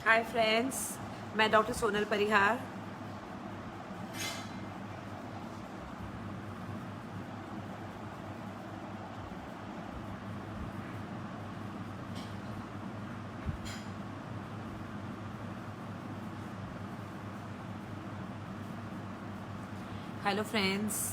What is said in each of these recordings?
Hi friends, मैं doctor Sonal परिहार। Hello friends,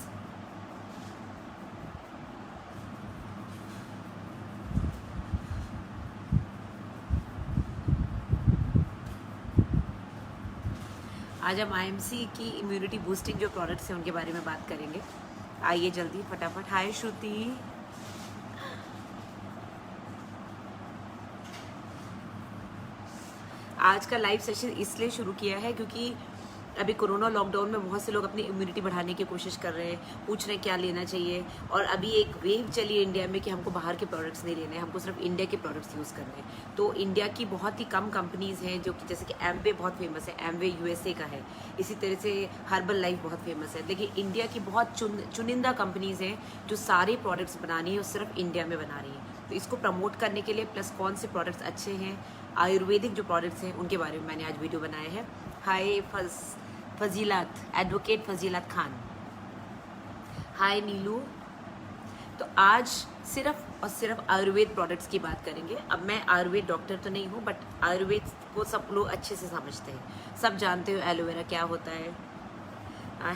आज हम आईएमसी की इम्यूनिटी बूस्टिंग जो प्रोडक्ट्स हैं उनके बारे में बात करेंगे। आइए जल्दी फटाफट। हाय श्रुति, आज का लाइव सेशन इसलिए शुरू किया है क्योंकि अभी कोरोना लॉकडाउन में बहुत से लोग अपनी इम्यूनिटी बढ़ाने की कोशिश कर रहे हैं, पूछ रहे हैं क्या लेना चाहिए। और अभी एक वेव चली है इंडिया में कि हमको बाहर के प्रोडक्ट्स नहीं लेने हैं, हमको सिर्फ इंडिया के प्रोडक्ट्स यूज़ करने हैं। तो इंडिया की बहुत ही कम कंपनीज़ हैं जो कि, जैसे कि एमवे बहुत फेमस है, एमवे यूएसए का है। इसी तरह से हर्बल लाइफ बहुत फेमस है। लेकिन इंडिया की बहुत चुनिंदा कंपनीज़ हैं जो सारे प्रोडक्ट्स बनानी है और सिर्फ इंडिया में बना रही हैं। तो इसको प्रमोट करने के लिए प्लस कौन से प्रोडक्ट्स अच्छे हैं, आयुर्वेदिक जो प्रोडक्ट्स हैं उनके बारे में मैंने आज वीडियो बनाया है। हाय फजीलत, एडवोकेट फजीलत खान। हाय नीलू। तो आज सिर्फ और सिर्फ आयुर्वेद प्रोडक्ट्स की बात करेंगे। अब मैं आयुर्वेद डॉक्टर तो नहीं हूँ, बट आयुर्वेद को सब लोग अच्छे से समझते हैं। सब जानते हो एलोवेरा क्या होता है।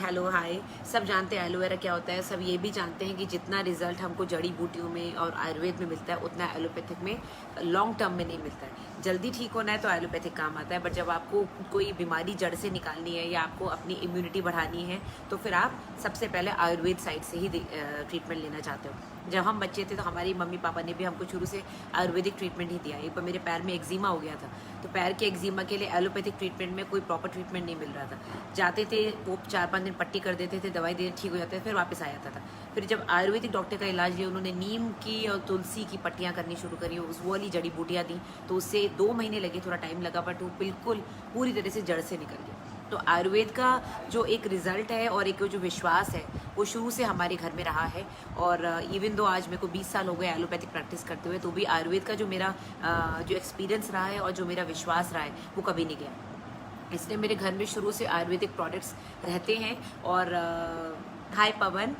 Hello hi. सब जानते हैं एलोवेरा क्या होता है। सब ये भी जानते हैं कि जितना रिजल्ट हमको जड़ी बूटियों में और आयुर्वेद में मिलता है उतना एलोपैथिक में लॉन्ग टर्म में नहीं मिलता है। जल्दी ठीक होना है तो एलोपैथिक काम आता है, बट जब आपको कोई बीमारी जड़ से निकालनी है या आपको अपनी इम्यूनिटी बढ़ानी है तो फिर आप सबसे पहले आयुर्वेद साइड से ही ट्रीटमेंट लेना चाहते हो। जब हम बच्चे थे तो हमारी मम्मी पापा ने भी हमको शुरू से आयुर्वेदिक ट्रीटमेंट ही दिया। एक बार मेरे पैर में एक्जिमा हो गया था, तो पैर के एक्जिमा के लिए एलोपैथिक ट्रीटमेंट में कोई प्रॉपर ट्रीटमेंट नहीं मिल रहा था। जाते थे वो 4-5 दिन पट्टी कर देते थे, दवाई दे ठीक हो जाते थे, फिर वापस आ जाता था। फिर जब आयुर्वेदिक डॉक्टर का इलाज लिया, उन्होंने नीम की और तुलसी की पट्टियाँ करनी शुरू करी, उस वाली जड़ी बूटियाँ दी, तो उससे 2 महीने लगे, थोड़ा टाइम लगा, बट वो बिल्कुल पूरी तरह से जड़ से निकल गया। तो आयुर्वेद का जो एक रिजल्ट है और एक जो विश्वास है वो शुरू से हमारे घर में रहा है। और इवन दो आज मेरे को 20 साल हो गए एलोपैथिक प्रैक्टिस करते हुए, तो भी आयुर्वेद का जो मेरा जो एक्सपीरियंस रहा है और जो मेरा विश्वास रहा है वो कभी नहीं गया। इसलिए मेरे घर में शुरू से आयुर्वेदिक प्रोडक्ट्स रहते हैं। और हाय पवन।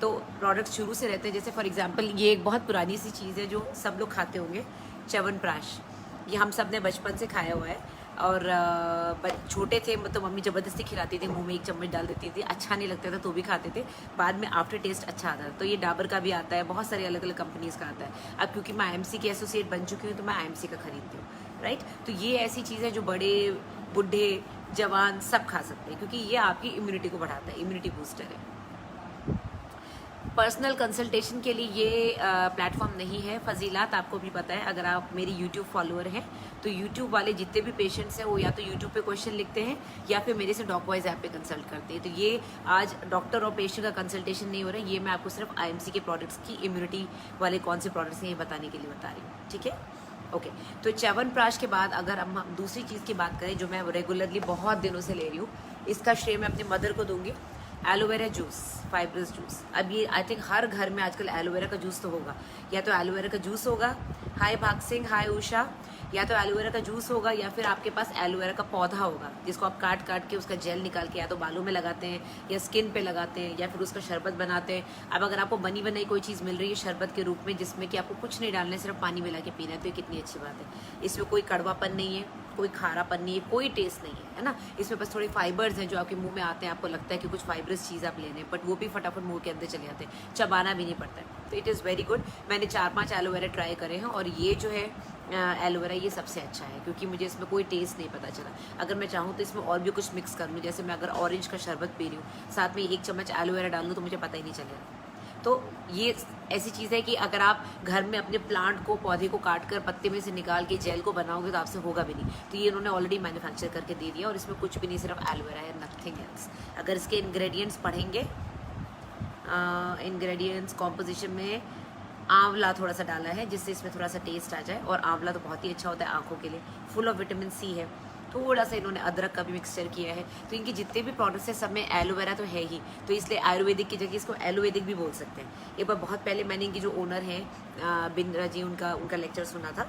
तो प्रोडक्ट्स शुरू से रहते हैं। जैसे फॉर एग्जांपल ये एक बहुत पुरानी सी चीज़ है जो सब लोग खाते होंगे, च्यवनप्राश। ये हम सब ने बचपन से खाया हुआ है। और छोटे थे तो मम्मी ज़बरदस्ती खिलाती थी, मुंह में 1 चम्मच डाल देती थी, अच्छा नहीं लगता था तो भी खाते थे। बाद में आफ्टर टेस्ट अच्छा आता था। तो ये डाबर का भी आता है, बहुत सारे अलग अलग कंपनीज़ का आता है। अब क्योंकि मैं आईएमसी की एसोसिएट बन चुकी हूँ तो मैं आईएमसी का खरीदती हूँ, राइट। तो ये ऐसी चीज़ है जो बड़े बूढ़े जवान सब खा सकते हैं, क्योंकि ये आपकी इम्यूनिटी को बढ़ाता है, इम्यूनिटी बूस्टर है। पर्सनल कंसल्टेशन के लिए ये प्लेटफॉर्म नहीं है। फजीलात आपको भी पता है, अगर आप मेरी यूट्यूब फॉलोअर हैं तो यूट्यूब वाले जितने भी पेशेंट्स हैं वो या तो यूट्यूब पे क्वेश्चन लिखते हैं या फिर मेरे से डॉकवाइज ऐप पे कंसल्ट करते हैं। तो ये आज डॉक्टर और पेशेंट का कंसल्टेशन नहीं हो रहा है, ये मैं आपको सिर्फ आईएमसी के प्रोडक्ट्स की इम्यूनिटी वाले कौन से प्रोडक्ट्स हैं ये बताने के लिए बता रही हूँ, ठीक है। ओके। तो च्यवनप्राश के बाद अगर हम दूसरी चीज़ की बात करें जो मैं रेगुलरली बहुत दिनों से ले रही हूँ, इसका श्रेय मैं अपनी मदर को दूंगी। Aloe vera juice, fibrous juice. अब ये आई थिंक हर घर में आजकल एलोवेरा का जूस तो होगा, या तो एलोवेरा का जूस होगा, हाय भाग सिंह, हाय उषा, या तो एलोवेरा का जूस होगा या फिर आपके पास एलोवेरा का पौधा होगा जिसको आप काट काट के उसका जेल निकाल के या तो बालों में लगाते हैं या स्किन पे लगाते हैं या फिर उसका शरबत बनाते हैं। अब अगर आपको बनी बनाई कोई चीज़ मिल रही है शरबत के रूप में जिसमें कि आपको कुछ नहीं डालना है, सिर्फ पानी मिला के पीना है, तो ये कितनी अच्छी बात है। इसमें कोई कड़वापन नहीं है, कोई खारापन नहीं है, कोई टेस्ट नहीं है ना। इसमें बस थोड़े फाइबर्स हैं जो आपके मुंह में आते हैं, आपको लगता है कि कुछ फाइबरस चीज़ आप ले रहे हैं, बट वो भी फटाफट मुंह के अंदर चले जाते हैं, चबाना भी नहीं पड़ता है। तो इट इज़ वेरी गुड। मैंने 4-5 एलोवेरा ट्राई करे हैं और ये जो है एलोवेरा ये सबसे अच्छा है, क्योंकि मुझे इसमें कोई टेस्ट नहीं पता चला। अगर मैं चाहूँ तो इसमें और भी कुछ मिक्स कर लूँ, जैसे मैं अगर ऑरेंज का शरबत पी रही हूँ साथ में 1 चम्मच एलोवेरा डाल लूँ तो मुझे पता ही नहीं चलेगा। तो ये ऐसी चीज़ है कि अगर आप घर में अपने प्लांट को, पौधे को काट कर पत्ते में से निकाल के जेल को बनाओगे तो आपसे होगा भी नहीं। तो ये इन्होंने ऑलरेडी मैन्युफैक्चर करके दे दिया और इसमें कुछ भी नहीं, सिर्फ एलोवेरा है, नथिंग एल्स। अगर इसके इंग्रेडिएंट्स पढ़ेंगे, इंग्रेडिएंट्स कॉम्पोजिशन में आंवला थोड़ा सा डाला है जिससे इसमें थोड़ा सा टेस्ट आ जाए, और आंवला तो बहुत ही अच्छा होता है आंखों के लिए, फुल ऑफ विटामिन सी है। थोड़ा सा इन्होंने अदरक का भी मिक्सचर किया है। तो इनके जितने भी प्रोडक्ट्स हैं सब में एलोवेरा तो है ही, तो इसलिए आयुर्वेदिक की जगह इसको एलोवेदिक भी बोल सकते हैं। एक बार बहुत पहले मैंने इनकी जो ओनर हैं बिंद्रा जी, उनका लेक्चर सुना था,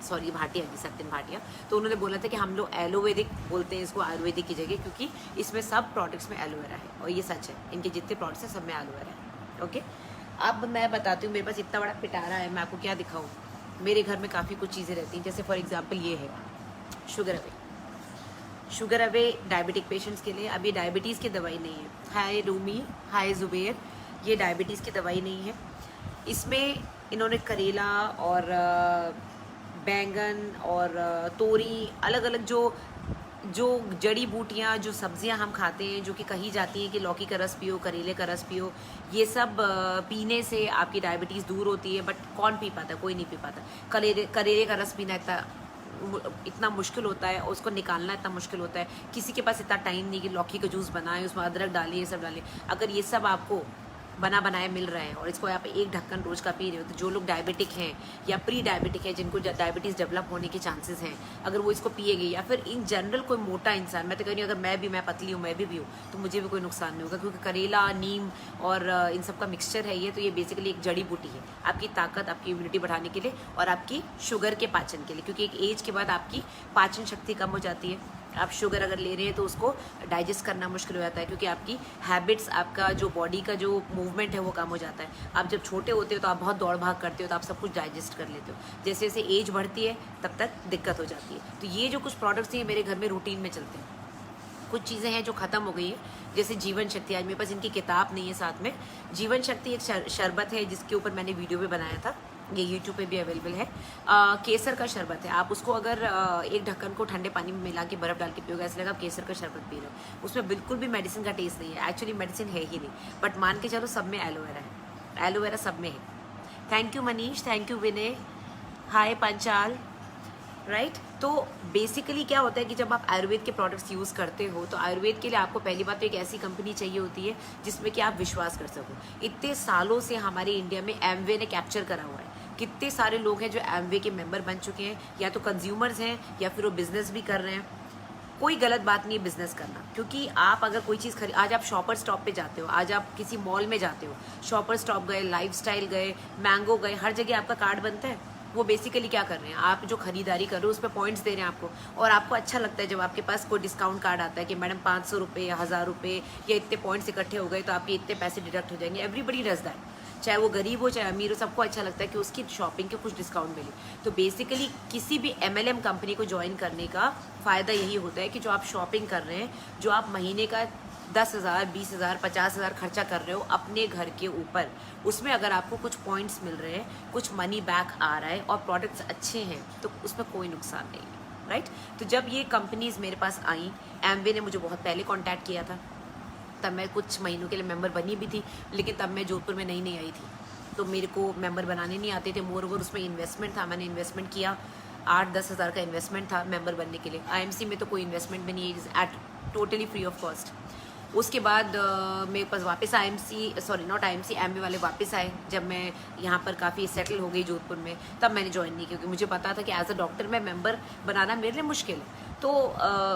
सॉरी भाटिया जी, सत्यन भाटिया। तो उन्होंने बोला था कि हम लोग एलोवेदिक बोलते हैं इसको आयुर्वेदिक की जगह, क्योंकि इसमें सब प्रोडक्ट्स में एलोवेरा है, और ये सच है, इनके जितने प्रोडक्ट्स हैं सब में एलोवेरा है। ओके, अब मैं बताती हूँ, मेरे पास इतना बड़ा पिटारा है, मैं आपको क्या दिखाऊँ। मेरे घर में काफ़ी कुछ चीज़ें रहती हैं, जैसे फॉर एग्जाम्पल ये है sugar away. Sugar away diabetic patients के लिए। अब ये डायबिटीज़ की दवाई नहीं है। हाय रूमी, हाय जुबेर, ये डायबिटीज़ की दवाई नहीं है। इसमें इन्होंने करेला और बैंगन और तोरी, अलग अलग जो जड़ी बूटियाँ, जो सब्जियां हम खाते हैं, जो कि कही जाती हैं कि लौकी का रस पियो, करेले का रस पियो, ये सब पीने से आपकी डायबिटीज़ दूर होती है। बट कौन पी पाता है? कोई नहीं पी पाता। करेले का रस पीना इतना मुश्किल होता है, उसको निकालना इतना मुश्किल होता है। किसी के पास इतना टाइम नहीं कि लौकी का जूस बनाए, उसमें अदरक डालिए, ये सब डालिए। अगर ये सब आपको बना बनाया मिल रहा है और इसको आप एक ढक्कन रोज का पी रहे हो, तो जो लोग डायबिटिक हैं या प्री डायबिटिक है, जिनको डायबिटीज़ डेवलप होने के चांसेस हैं, अगर वो इसको पिएगे, या फिर इन जनरल कोई मोटा इंसान, मैं तो कह रही हूँ अगर मैं पतली हूँ, मैं भी हूँ, तो मुझे भी कोई नुकसान नहीं होगा, क्योंकि करेला, नीम और इन सब का मिक्सचर है ये। तो ये बेसिकली एक जड़ी बूटी है आपकी ताकत, आपकी इम्यूनिटी बढ़ाने के लिए और आपकी शुगर के पाचन के लिए, क्योंकि एक एज के बाद आपकी पाचन शक्ति कम हो जाती है। आप शुगर अगर ले रहे हैं तो उसको डाइजेस्ट करना मुश्किल हो जाता है, क्योंकि आपकी हैबिट्स, आपका जो बॉडी का जो मूवमेंट है वो कम हो जाता है। आप जब छोटे होते हो तो आप बहुत दौड़ भाग करते हो, तो आप सब कुछ डाइजेस्ट कर लेते हो। जैसे जैसे एज बढ़ती है तब तक दिक्कत हो जाती है। तो ये जो कुछ प्रोडक्ट्स हैं मेरे घर में रूटीन में चलते हैं। कुछ चीज़ें हैं जो ख़त्म हो गई है, जैसे जीवन शक्ति। आज मेरे पास इनकी किताब नहीं है साथ में। जीवन शक्ति एक शरबत है जिसके ऊपर मैंने वीडियो भी बनाया था, ये यूट्यूब पे भी अवेलेबल है। केसर का शरबत है। आप उसको अगर एक ढक्कन को ठंडे पानी में मिला के बर्फ़ डाल के पियोगे, ऐसा लगेगा आप केसर का शरबत पी रहे हो। उसमें बिल्कुल भी मेडिसिन का टेस्ट नहीं है, एक्चुअली मेडिसिन है ही नहीं, बट मान के चलो सब में एलोवेरा है, एलोवेरा सब में है। Thank you Manish, thank you Vinay, hi Panchal, right. तो बेसिकली क्या होता है कि जब आप आयुर्वेद के प्रोडक्ट्स यूज़ करते हो, तो आयुर्वेद के लिए आपको पहली बात तो एक ऐसी कंपनी चाहिए होती है जिसमें कि आप विश्वास कर सको। इतने सालों से हमारे इंडिया में एमवे ने कैप्चर करा हुआ है। कितने सारे लोग हैं जो एमवे के मेंबर बन चुके हैं, या तो कंज्यूमर्स हैं या फिर वो बिजनेस भी कर रहे हैं। कोई गलत बात नहीं है बिजनेस करना, क्योंकि आप अगर कोई चीज़ आज आप शॉपर स्टॉप पे जाते हो, आज आप किसी मॉल में जाते हो, शॉपर स्टॉप गए, लाइफस्टाइल गए, मैंगो गए, हर जगह आपका कार्ड बनता है। वो बेसिकली क्या कर रहे हैं, आप जो खरीदारी कर रहे हो उस पर पॉइंट्स दे रहे हैं आपको, और आपको अच्छा लगता है जब आपके पास कोई डिस्काउंट कार्ड आता है कि मैडम 500 रुपये या 1000 रुपये या इतने पॉइंट्स इकट्ठे हो गए तो आपके इतने पैसे डिडक्ट हो जाएंगे। एवरीबडी डज दैट, चाहे वो गरीब हो चाहे अमीर हो, सबको अच्छा लगता है कि उसकी शॉपिंग के कुछ डिस्काउंट मिले। तो बेसिकली किसी भी MLM कंपनी को ज्वाइन करने का फ़ायदा यही होता है कि जो आप शॉपिंग कर रहे हैं, जो आप महीने का 10,000, 20,000, 50,000 खर्चा कर रहे हो अपने घर के ऊपर, उसमें अगर आपको कुछ पॉइंट्स मिल रहे हैं, कुछ मनी बैक आ रहा है और प्रोडक्ट्स अच्छे हैं, तो उसमें कोई नुकसान नहीं है, राइट। तो जब ये कंपनीज मेरे पास आई, एमवे ने मुझे बहुत पहले कॉन्टैक्ट किया था, तब मैं कुछ महीनों के लिए मेंबर बनी भी थी, लेकिन तब मैं जोधपुर में नई आई थी, तो मेरे को मेंबर बनाने नहीं आते थे। मोर ओवर उसमें इन्वेस्टमेंट था, मैंने इन्वेस्टमेंट किया, 8-10 हज़ार का इन्वेस्टमेंट था मेंबर बनने के लिए। IMC में तो कोई इन्वेस्टमेंट भी नहीं है, at totally free of cost. उसके बाद मेरे पास वापस एमवे वाले वापस आए, जब मैं यहाँ पर काफ़ी सेटल हो गई जोधपुर में, तब मैंने ज्वाइन नहीं किया, क्योंकि मुझे पता था कि एज अ डॉक्टर मैं मेंबर बनाना मेरे लिए मुश्किल है। तो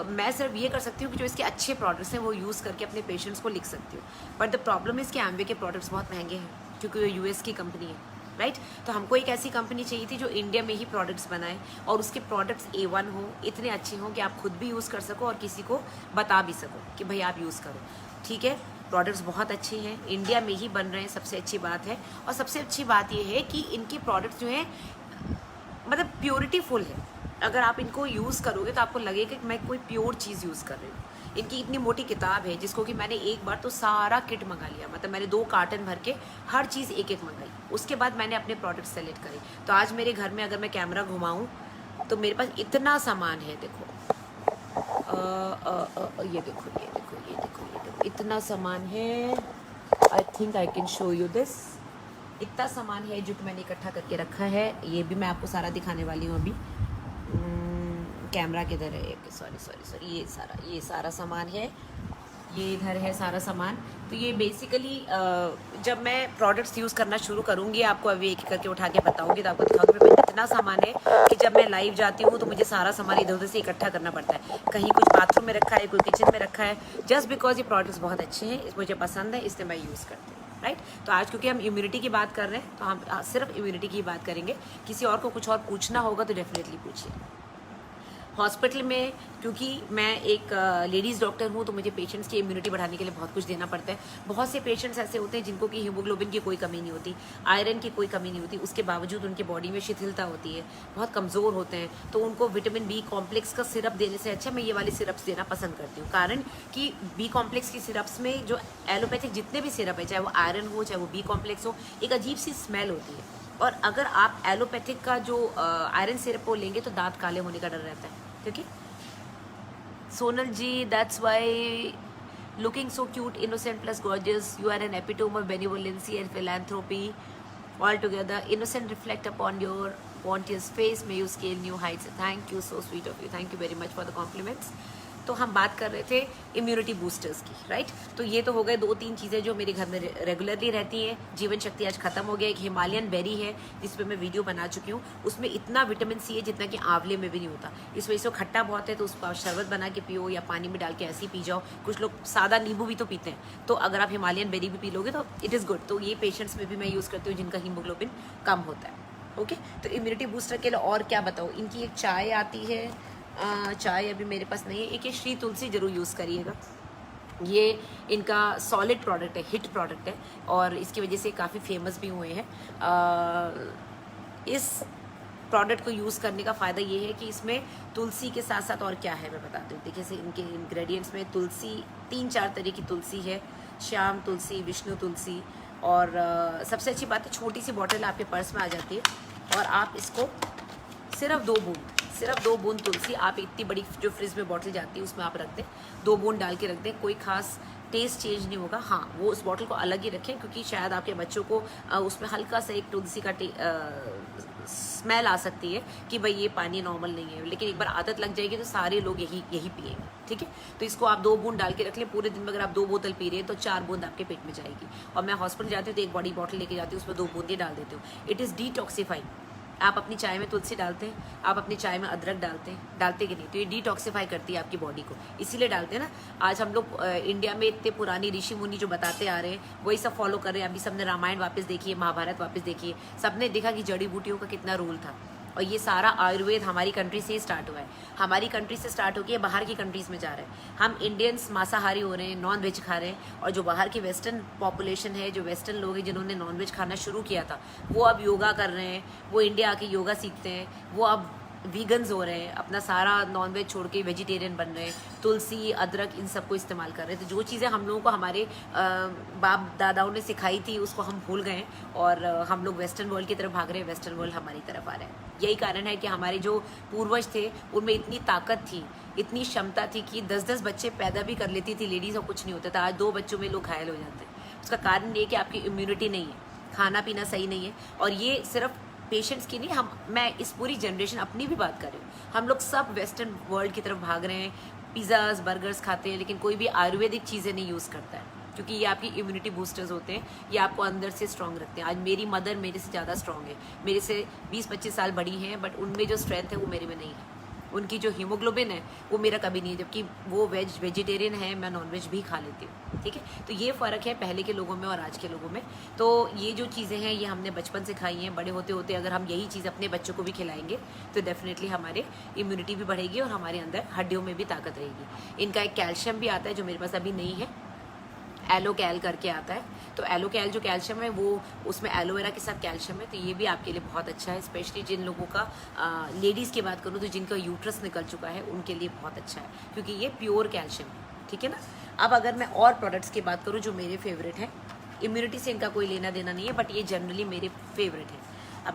मैं सिर्फ ये कर सकती हूँ कि जो इसके अच्छे प्रोडक्ट्स हैं वो यूज़ करके अपने पेशेंट्स को लिख सकती हूँ। बट द प्रॉब्लम इज़ कि एमवे के प्रोडक्ट्स बहुत महंगे हैं, क्योंकि वो US की कंपनी है, राइट। तो हमको एक ऐसी कंपनी चाहिए थी जो इंडिया में ही प्रोडक्ट्स बनाए और उसके प्रोडक्ट्स A1 हो, इतने अच्छे हों कि आप खुद भी यूज़ कर सको और किसी को बता भी सको कि भाई आप यूज़ करो, ठीक है। प्रोडक्ट्स बहुत अच्छे हैं, इंडिया में ही बन रहे हैं, सबसे अच्छी बात है। और सबसे अच्छी बात ये है कि इनके प्रोडक्ट्स जो हैं मतलब प्योरिटी फुल है। अगर आप इनको यूज़ करोगे तो आपको लगेगा कि मैं कोई प्योर चीज़ यूज़ कर रही हूँ। इनकी इतनी मोटी किताब है जिसको कि मैंने एक बार तो सारा किट मंगा लिया, मतलब मैंने 2 कार्टन भर के हर चीज़ एक मंगाई। उसके बाद मैंने अपने प्रोडक्ट सेलेक्ट करे। तो आज मेरे घर में अगर मैं कैमरा घुमाऊँ तो मेरे पास इतना सामान है, देखो ये देखो इतना सामान है। I think I can show you this. इतना सामान है जो कि मैंने इकट्ठा करके रखा है, ये भी मैं आपको सारा दिखाने वाली हूँ अभी। कैमरा किधर है? सॉरी ये सारा सामान है, ये इधर है सारा सामान। तो ये बेसिकली जब मैं प्रोडक्ट्स यूज़ करना शुरू करूँगी आपको अभी एक करके उठा के बताऊँगी, तो आपको दिखाऊँगी मेरे पास इतना सामान है कि जब मैं लाइव जाती हूँ तो मुझे सारा सामान इधर उधर से इकट्ठा करना पड़ता है। कहीं कुछ बाथरूम में रखा है, कोई किचन में रखा है, जस्ट बिकॉज ये प्रोडक्ट्स बहुत अच्छे हैं, मुझे पसंद है, इसलिए मैं यूज़ करती हूँ। राइट। तो आज क्योंकि हम इम्यूनिटी की बात कर रहे हैं तो हम सिर्फ इम्यूनिटी की बात करेंगे। किसी और को कुछ और पूछना होगा तो डेफिनेटली पूछिए। हॉस्पिटल में क्योंकि मैं एक लेडीज़ डॉक्टर हूँ तो मुझे पेशेंट्स की इम्यूनिटी बढ़ाने के लिए बहुत कुछ देना पड़ता है। बहुत से पेशेंट्स ऐसे होते हैं जिनको कि हीमोग्लोबिन की कोई कमी नहीं होती, आयरन की कोई कमी नहीं होती, उसके बावजूद उनके बॉडी में शिथिलता होती है, बहुत कमज़ोर होते हैं। तो उनको विटामिन बी कॉम्प्लेक्स का सिरप देने से अच्छा मैं ये वाले सिरप्स देना पसंद करती हूँ। कारण कि बी कॉम्प्लेक्स की सिरप्स में जो एलोपैथिक जितने भी सिरप है, चाहे वो आयरन हो चाहे वो बी कॉम्प्लेक्स हो, एक अजीब सी स्मेल होती है। और अगर आप एलोपैथिक का जो आयरन सिरप को लेंगे तो दांत काले होने का डर रहता है। ठीक है Sonal ji, that's why looking so cute, innocent plus gorgeous, you are an epitome of benevolency and philanthropy altogether. Innocent reflect upon your bounteous face, may you scale new heights. Thank you, so sweet of you. Thank you very much for the compliments. तो हम बात कर रहे थे immunity boosters की, right. तो ये तो हो गए 2-3 चीज़ें जो मेरे घर में रेगुलरली रहती हैं। जीवन शक्ति आज खत्म हो गया। एक हिमालयन बेरी है जिस पे मैं वीडियो बना चुकी हूँ, उसमें इतना विटामिन सी है जितना कि आंवले में भी नहीं होता। इस वजह से खट्टा बहुत है तो उसको शरबत बना के पियो या पानी में डाल के ऐसे ही पी जाओ। कुछ लोग सादा नींबू भी तो पीते हैं, तो अगर आप हिमालयन बेरी भी पी लोगे तो इट इज़ गुड। तो ये पेशेंट्स में भी मैं यूज़ करती हूँ जिनका हीमोग्लोबिन कम होता है। ओके, तो इम्यूनिटी बूस्टर के लिए और क्या बताओ। इनकी एक चाय आती है, चाय अभी मेरे पास नहीं है। एक ये श्री तुलसी जरूर यूज़ करिएगा। ये इनका सॉलिड प्रोडक्ट है, हिट प्रोडक्ट है और इसकी वजह से काफ़ी फेमस भी हुए हैं। इस प्रोडक्ट को यूज़ करने का फ़ायदा ये है कि इसमें तुलसी के साथ साथ और क्या है मैं बताती हूँ। देखिए से इनके इंग्रेडिएंट्स में तुलसी 3-4 तरह की तुलसी है, श्याम तुलसी, विष्णु तुलसी। और सबसे अच्छी बात है छोटी सी बॉटल आपके पर्स में आ जाती है और आप इसको सिर्फ 2 बूंद तुलसी, आप इतनी बड़ी जो फ्रिज में बॉटल जाती है उसमें आप रख दें, 2 बूंद डाल के रख दें। कोई खास टेस्ट चेंज नहीं होगा। हाँ, वो उस बॉटल को अलग ही रखें क्योंकि शायद आपके बच्चों को उसमें हल्का सा एक तुलसी का स्मेल आ सकती है कि भाई ये पानी नॉर्मल नहीं है, लेकिन एक बार आदत लग जाएगी तो सारे लोग यही पिएंगे। ठीक है, तो इसको आप 2 बूंद डाल के रख लें। पूरे दिन में अगर आप 2 बोतल पी रहे हैं तो 4 बूंद आपके पेट में जाएगी। और मैं हॉस्पिटल जाती हूँ तो एक बड़ी बॉटल लेके जाती हूँ, उसमें 2 बूंद ही डाल देती हूँ। It is detoxifying. आप अपनी चाय में तुलसी डालते हैं, आप अपनी चाय में अदरक डालते कि नहीं, तो ये डिटॉक्सीफाई करती है आपकी बॉडी को, इसीलिए डालते हैं ना। आज हम लोग इंडिया में इतने पुरानी ऋषि मुनि जो बताते आ रहे हैं वही सब फॉलो कर रहे हैं। अभी सबने रामायण वापस देखिए, महाभारत वापस देखिए, सबने देखा कि जड़ी बूटियों का कितना रोल था। और ये सारा आयुर्वेद हमारी कंट्री से ही स्टार्ट हुआ है, हमारी कंट्री से स्टार्ट होकर बाहर की कंट्रीज़ में जा रहे हैं। हम इंडियंस मांसाहारी हो रहे हैं, नॉन वेज खा रहे हैं, और जो बाहर की वेस्टर्न पॉपुलेशन है, जो वेस्टर्न लोग हैं जिन्होंने नॉन वेज खाना शुरू किया था, वो अब योगा कर रहे हैं, वो इंडिया आके योगा सीखते हैं, वो अब वीगन्स हो रहे हैं, अपना सारा नॉनवेज छोड़ के वेजिटेरियन बन रहे हैं, तुलसी अदरक इन सबको इस्तेमाल कर रहे हैं। तो जो चीज़ें हम लोगों को हमारे बाप दादाओं ने सिखाई थी उसको हम भूल गए और हम लोग वेस्टर्न वर्ल्ड की तरफ भाग रहे हैं, वेस्टर्न वर्ल्ड हमारी तरफ आ रहा है। यही कारण है कि हमारे जो पूर्वज थे उनमें इतनी ताकत थी, इतनी क्षमता थी कि 10-10 बच्चे पैदा भी कर लेती थी लेडीज़ और कुछ नहीं होता था। आज 2 बच्चों में लोग घायल हो जाते हैं। उसका कारण ये कि आपकी इम्यूनिटी नहीं है, खाना पीना सही नहीं है। और ये सिर्फ पेशेंट्स की नहीं, मैं इस पूरी जनरेशन अपनी भी बात कर रही हूँ। हम लोग सब वेस्टर्न वर्ल्ड की तरफ भाग रहे हैं, पिज़्ज़ाज़ बर्गर्स खाते हैं, लेकिन कोई भी आयुर्वेदिक चीज़ें नहीं यूज़ करता है क्योंकि ये आपकी इम्यूनिटी बूस्टर्स होते हैं, ये आपको अंदर से स्ट्रॉन्ग रखते हैं। आज मेरी मदर मेरे से ज़्यादा स्ट्रॉन्ग है, मेरे से 20-25 साल बड़ी हैं, बट उनमें जो स्ट्रेंथ है वो मेरे में नहीं है। उनकी जो हीमोग्लोबिन है वो मेरा कभी नहीं है, जबकि वो वेजिटेरियन है, मैं नॉनवेज भी खा लेती हूँ। ठीक है, तो ये फ़र्क है पहले के लोगों में और आज के लोगों में। तो ये जो चीज़ें हैं ये हमने बचपन से खाई हैं, बड़े होते होते अगर हम यही चीज़ अपने बच्चों को भी खिलाएंगे तो डेफिनेटली हमारे इम्यूनिटी भी बढ़ेगी और हमारे अंदर हड्डियों में भी ताकत रहेगी। इनका एक कैल्शियम भी आता है जो मेरे पास अभी नहीं है, एलोकैल करके आता है। तो एलोकैल जो कैल्शियम है वो उसमें एलोवेरा के साथ कैल्शियम है, तो ये भी आपके लिए बहुत अच्छा है। स्पेशली जिन लोगों का लेडीज़ की बात करूँ तो जिनका यूट्रस निकल चुका है उनके लिए बहुत अच्छा है क्योंकि ये प्योर कैल्शियम है। ठीक है ना। अब अगर मैं और प्रोडक्ट्स की बात करूँ जो मेरे फेवरेट हैं, इम्यूनिटी से इनका कोई लेना देना नहीं है, बट ये जनरली मेरे फेवरेट है। अब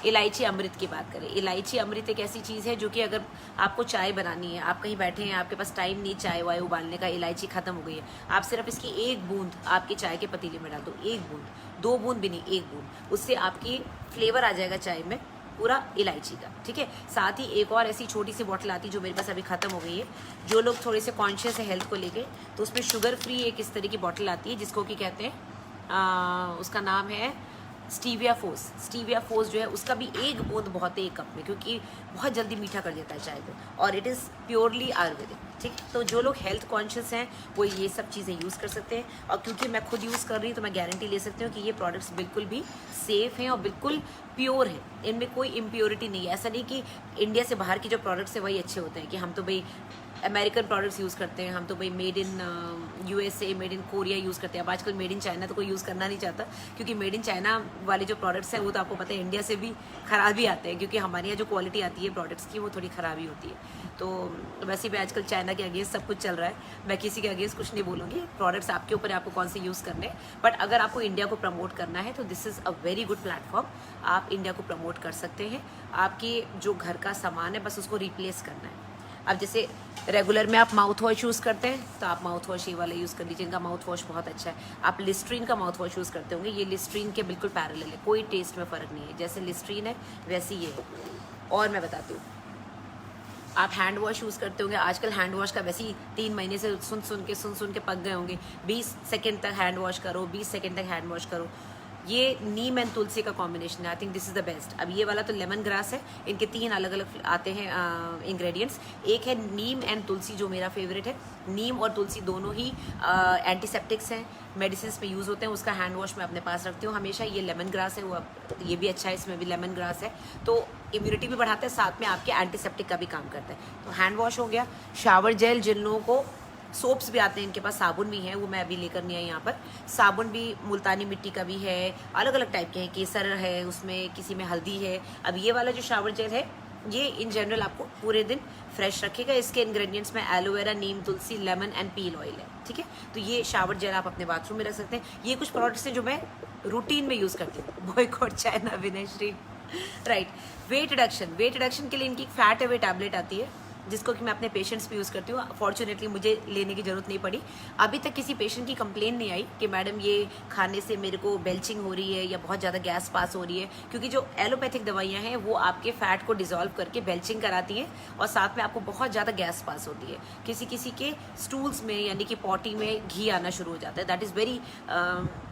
इलायची अमृत की बात करें, इलायची अमृत एक ऐसी चीज़ है जो कि अगर आपको चाय बनानी है, आप कहीं बैठे हैं, आपके पास टाइम नहीं चाय वाय उबालने का, इलायची खत्म हो गई है, आप सिर्फ इसकी 1 बूंद आपके चाय के पतीले में डाल दो, 1 बूंद, 2 बूंद भी नहीं, 1 बूंद, उससे आपकी फ्लेवर आ जाएगा चाय में पूरा इलायची का। ठीक है, साथ ही एक और ऐसी छोटी सी बॉटल आती है जो मेरे पास अभी ख़त्म हो गई है। जो लोग थोड़े से कॉन्शियस है हेल्थ को लेके, तो उसमें शुगर फ्री एक इस तरह की बॉटल आती है जिसको कि कहते हैं उसका नाम है स्टीविया फोर्स जो है उसका भी एक बूंद बहुत है एक कप में, क्योंकि बहुत जल्दी मीठा कर देता है चाय को, और इट इज़ प्योरली आयुर्वेदिक। ठीक, तो जो लोग हेल्थ कॉन्शियस हैं वो ये सब चीज़ें यूज़ कर सकते हैं, और क्योंकि मैं खुद यूज़ कर रही हूँ तो मैं गारंटी ले सकती हूँ कि ये प्रोडक्ट्स बिल्कुल भी सेफ़ हैं और बिल्कुल प्योर है, इनमें कोई इम्प्योरिटी नहीं है। ऐसा नहीं कि इंडिया से बाहर की जो प्रोडक्ट्स हैं वही अच्छे होते हैं, कि हम तो भाई अमेरिकन प्रोडक्ट्स यूज़ करते हैं, हम तो भाई made in USA, made in Korea use करते हैं। अब आजकल मेड इन चाइना तो कोई यूज़ करना नहीं चाहता, क्योंकि मेड इन चाइना वाले जो प्रोडक्ट्स हैं वो तो आपको पता है इंडिया से भी ख़राब ही आते हैं, क्योंकि हमारे यहाँ जो क्वालिटी आती है प्रोडक्ट्स की वो थोड़ी ख़राब ही होती है। तो वैसे भी आजकल चाइना के अगेंस्ट सब कुछ चल रहा है, मैं किसी के अगेंस्ट कुछ नहीं बोलूँगी, प्रोडक्ट्स आपके ऊपर है आपको कौन से यूज़ करने हैं। बट अगर आपको इंडिया को प्रमोट करना है तो this is a very good platform, आप इंडिया को प्रमोट कर सकते हैं। आपकी जो घर का सामान है बस उसको रिप्लेस करना है। अब जैसे रेगुलर में आप माउथ वॉश यूज़ करते हैं तो आप माउथ वॉश ये वाला यूज़ कर लीजिए, इनका माउथ वॉश बहुत अच्छा है। आप लिस्ट्रीन का माउथ वॉश यूज़ करते होंगे, ये लिस्ट्रीन के बिल्कुल पैरेलल है, कोई टेस्ट में फ़र्क नहीं है, जैसे लिस्ट्रीन है वैसे ये है। और मैं बताती हूँ, आप हैंड वॉश यूज़ करते होंगे, आजकल हैंड वॉश का वैसे ही 3 महीने से सुन के पक गए होंगे। 20 सेकेंड तक हैंड वॉश करो, 20 सेकेंड तक हैंड वॉश करो। ये नीम एंड तुलसी का कॉम्बिनेशन है, I think this is the best. अब ये वाला तो लेमन ग्रास है, इनके 3 अलग अलग आते हैं इंग्रेडिएंट्स। एक है नीम एंड तुलसी जो मेरा फेवरेट है। नीम और तुलसी दोनों ही एंटीसेप्टिक्स हैं, मेडिसिन में यूज़ होते हैं, उसका हैंड वॉश मैं अपने पास रखती हूँ हमेशा। ये लेमन ग्रास है, वो ये भी अच्छा है, इसमें भी लेमन ग्रास है, तो इम्यूनिटी भी बढ़ाता है, साथ में आपके एंटीसेप्टिक का भी काम करता है। तो हैंड वॉश हो गया। शावर जेल, जिन लोगों को सोप्स भी आते हैं, इनके पास साबुन भी है, वो मैं अभी लेकर नहीं आई यहाँ पर। साबुन भी मुल्तानी मिट्टी का भी है, अलग अलग टाइप के हैं, केसर है उसमें, किसी में हल्दी है। अब ये वाला जो शावर जेल है ये इन जनरल आपको पूरे दिन फ्रेश रखेगा। इसके इंग्रेडिएंट्स में aloe vera, Neem, Tulsi, lemon and peel oil है। ठीक है, तो ये शावर जेल आप अपने बाथरूम में रख सकते हैं। ये कुछ प्रोडक्ट्स हैं जो मैं रूटीन में यूज़ करती हूँ। Boycott China Vineshree, right. Weight reduction के लिए इनकी फैट अवे टैबलेट आती है, जिसको कि मैं अपने पेशेंट्स पे यूज़ करती हूँ। फॉर्चुनेटली मुझे लेने की ज़रूरत नहीं पड़ी, अभी तक किसी पेशेंट की कंप्लेन नहीं आई कि मैडम ये खाने से मेरे को बेल्चिंग हो रही है या बहुत ज़्यादा गैस पास हो रही है, क्योंकि जो एलोपैथिक दवाइयाँ हैं वो आपके फैट को डिजोल्व करके बेल्चिंग कराती हैं और साथ में आपको बहुत ज़्यादा गैस पास होती है। किसी किसी के स्टूल्स में यानी कि पॉटी में घी आना शुरू हो जाता है, दैट इज़ वेरी